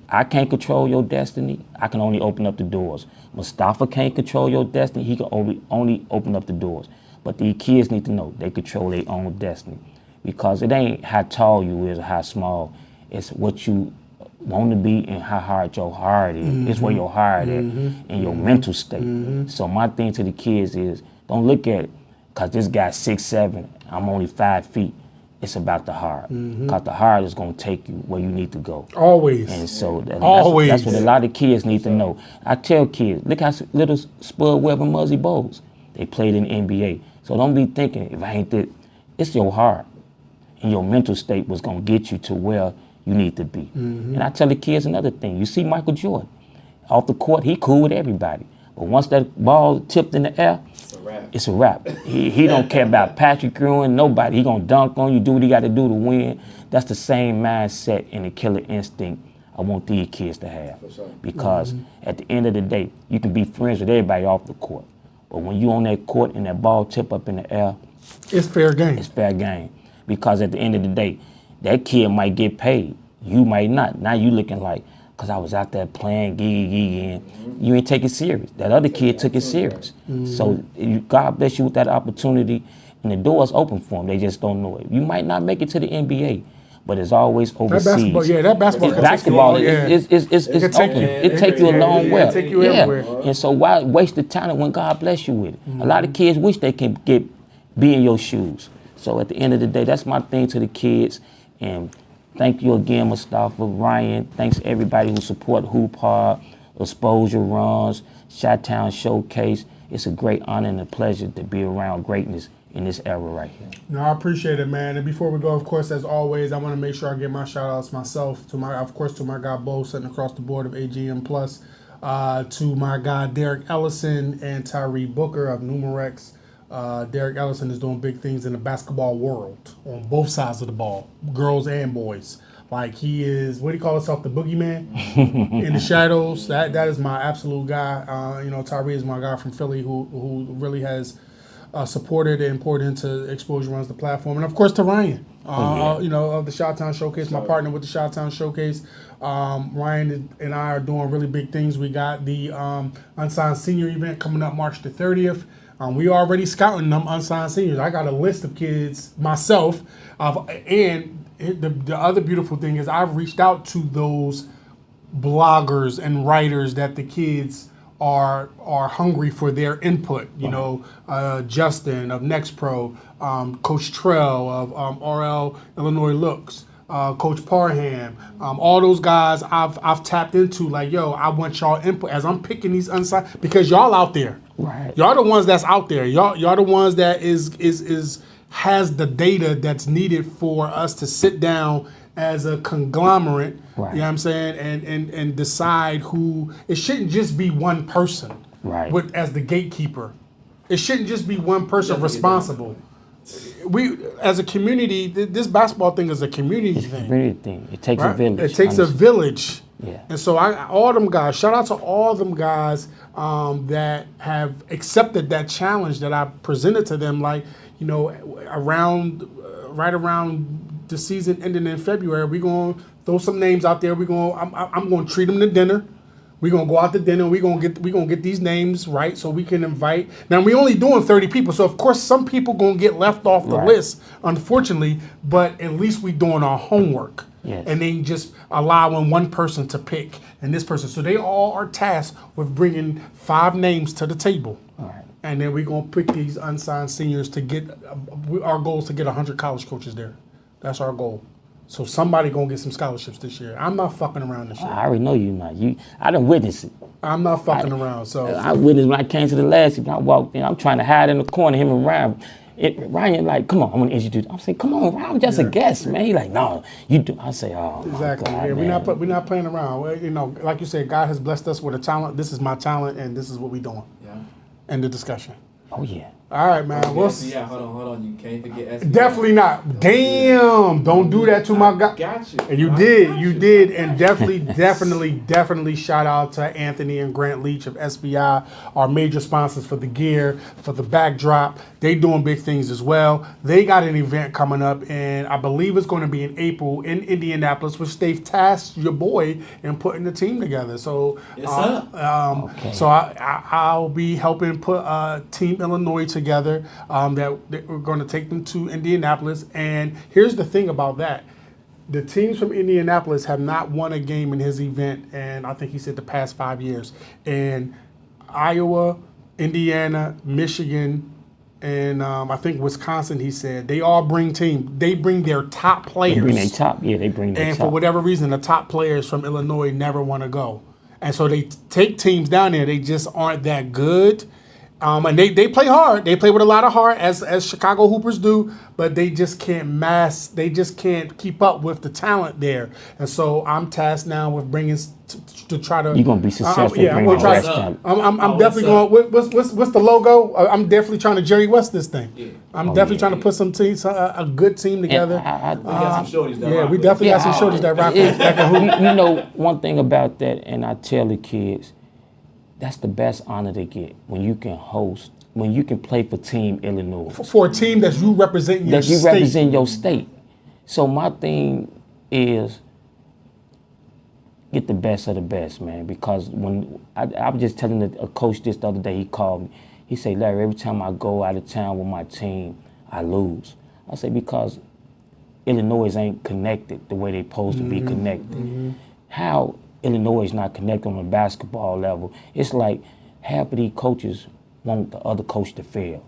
I can't control your destiny. I can only open up the doors. Mustafa can't control your destiny. He can only open up the doors. But the kids need to know they control their own destiny, because it ain't how tall you is or how small. It's what you want to be and how hard your heart is. It's where your heart at and your mental state. So my thing to the kids is, don't look at it because this guy's 6'7", I'm only 5 feet. It's about the heart, because the heart is going to take you where you need to go. Always. And so Always. that's what a lot of kids need to know. I tell kids, look how little Spud Webb and Muzzy Bowles, they played in the NBA. So don't be thinking, if I ain't that, it's your heart and your mental state was going to get you to where you need to be. And I tell the kids another thing. You see Michael Jordan, off the court, he cool with everybody. But once that ball tipped in the air, it's a wrap. He don't care about Patrick Ewing, nobody. He gonna dunk on you, do what he got to do to win. That's the same mindset and the killer instinct I want these kids to have. Because at the end of the day, you can be friends with everybody off the court. But when you on that court and that ball tip up in the air, It's fair game. it's fair game. Because at the end of the day, that kid might get paid. You might not. Now you looking like, because I was out there playing, and you ain't take it serious. That other kid took it serious. So God bless you with that opportunity, and the door's open for them. They just don't know it. You might not make it to the NBA, but it's always That overseas. basketball, yeah, that basketball. It's basketball, yeah. it's can take open. you. It take you a long way. It take you everywhere. And so why waste the talent when God bless you with it? A lot of kids wish they can be in your shoes. So at the end of the day, that's my thing to the kids. And thank you again, Mustafa, Ryan. Thanks everybody who support Hoop Hard, Exposure Runs, Chi-Town Showcase. It's a great honor and a pleasure to be around greatness in this era right here. No, I appreciate it, man. And before we go, of course, as always, I want to make sure I give my shout outs myself to my guy Bo sitting across the board of AGM Plus, to my guy Derek Ellison and Tyree Booker of Numerex. Derek Ellison is doing big things in the basketball world on both sides of the ball, girls and boys. Like he is, what do you call himself, the boogeyman in the shadows. That is my absolute guy. Tyree is my guy from Philly who really has supported and poured into Exposure Runs the platform, and of course to Ryan, of the Chi-Town Showcase, my partner with the Chi-Town Showcase. Ryan and I are doing really big things. We got the unsigned senior event coming up March the 30th. We already scouting them unsigned seniors. I got a list of kids myself, and the other beautiful thing is I've reached out to those bloggers and writers that the kids are hungry for their input. Justin of Next Pro, Coach Trell of RL Illinois Looks, Coach Parham, all those guys I've tapped into. Like, yo, I want y'all input as I'm picking these unsigned, because y'all out there. Right. Y'all the ones that's out there. Y'all the ones that has the data that's needed for us to sit down as a conglomerate, right. You know what I'm saying, and decide who. It shouldn't just be one person, right, as the gatekeeper. It shouldn't just be one person responsible. We, as a community, this basketball thing is a community thing. Community thing. It takes a village. It takes a village. Yeah. And so all them guys, shout out to all them guys that have accepted that challenge that I presented to them. Like, right around the season ending in February, we're going to throw some names out there. I'm going to treat them to dinner. We're going to go out to dinner. We're going to get these names right so we can invite. Now, we only doing 30 people. So, of course, some people going to get left off the list, unfortunately. But at least we doing our homework. Yes. And then just allowing one person to pick and this person. So they all are tasked with bringing 5 names to the table. All right. And then we're going to pick these unsigned seniors to get, our goal is to get 100 college coaches there. That's our goal. So somebody going to get some scholarships this year. I'm not fucking around this year. I already know you're not. I done witnessed it. I'm not fucking around. So I witnessed when I came to the last event. I walked in. I'm trying to hide in the corner, him and Ryan. Ryan like, come on, I'm gonna introduce. I'm saying, come on, Ryan, I'm just a guest, man. He like, no, you do. I say, oh, exactly. My God, yeah, we're not playing around. Well, like you said, God has blessed us with a talent. This is my talent, and this is what we're doing. Yeah. End the discussion. Oh yeah. All right, man. Yeah, hold on. You can't forget SBI. Definitely not. Damn! Don't do that to my guy. Got you. And you did, and definitely shout out to Anthony and Grant Leach of SBI, our major sponsors for the gear, for the backdrop. They doing big things as well. They got an event coming up, and I believe it's going to be in April in Indianapolis, which they've tasked your boy in putting the team together. So, so I'll be helping put Team Illinois together. That we're going to take them to Indianapolis. And here's the thing about that. The teams from Indianapolis have not won a game in his event, and I think he said the past 5 years. And Iowa, Indiana, Michigan, and I think Wisconsin, he said, they all bring They bring their top players. They bring their top. Yeah, they bring their top. And for whatever reason, the top players from Illinois never want to go. And so they take teams down there. They just aren't that good. And they play hard. They play with a lot of heart, as Chicago Hoopers do, but they just can't they just can't keep up with the talent there. And so I'm tasked now with bringing to try to. You're gonna be successful. Yeah, I'm gonna try. I'm definitely going. What's the logo? I'm definitely trying to Jerry West this thing. Yeah. I'm definitely trying to put some teams, a good team together. We got some shorties that rock. We definitely got some shorties that rock. You know, one thing about that, and I tell the kids, that's the best honor to get when you can host, when you can play for Team Illinois. For a team that you represent your state. That you represent your state. So my thing is get the best of the best, man. Because when I was just telling a coach this the other day, he called me. He said, Larry, every time I go out of town with my team, I lose. I say, because Illinois ain't connected the way they supposed to be connected. How Illinois is not connected on a basketball level? It's like half of these coaches want the other coach to fail.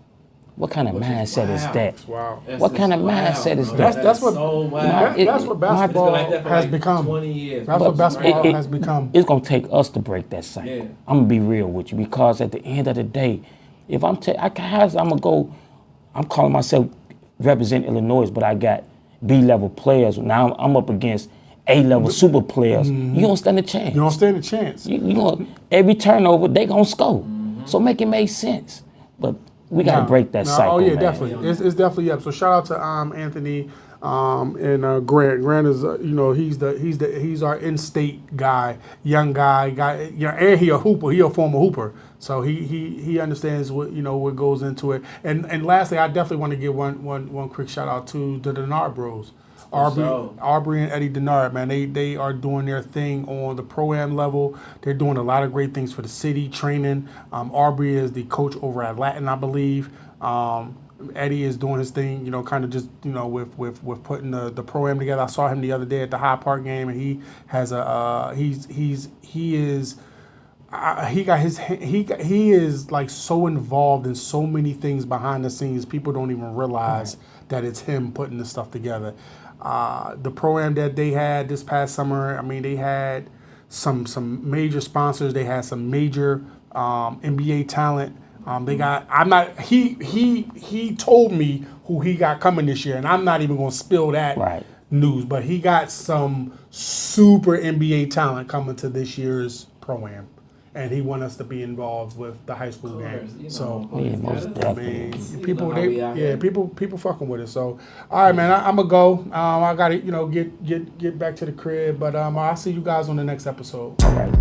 What kind of mindset is that? Wow. What kind of mindset is that? That's what so wild. that's what basketball It's been like that for has like become. 20 years. That's what basketball has become. It's gonna take us to break that cycle. Yeah. I'm gonna be real with you, because at the end of the day, if I'm calling myself represent Illinois, but I got B-level players. Now I'm up against A-level super players. You don't stand a chance. You don't stand a chance. You know, every turnover they gonna score. So make it make sense. But we gotta break that cycle. Oh yeah, man. definitely. It's definitely up. So shout out to Anthony and Grant. Grant is he's our in-state guy, young guy, and he a hooper. He a former hooper. So he understands what goes into it. And lastly, I definitely want to give one quick shout out to the Denard Bros. Aubrey and Eddie Denard, man, they are doing their thing on the pro-am level. They're doing a lot of great things for the city, training. Aubrey is the coach over at Latin, I believe. Eddie is doing his thing, kind of just, with putting the pro-am together. I saw him the other day at the Hyde Park game, and he has he is like so involved in so many things behind the scenes. People don't even realize that it's him putting this stuff together. The pro-am that they had this past summer, I mean, they had some major sponsors. They had some major NBA talent. He told me who he got coming this year, and I'm not even going to spill that news, but he got some super NBA talent coming to this year's pro-am. And he want us to be involved with the high school game. So most definitely. People fucking with it. So all right, man, I'm gonna go. I gotta get back to the crib, but I'll see you guys on the next episode. All right.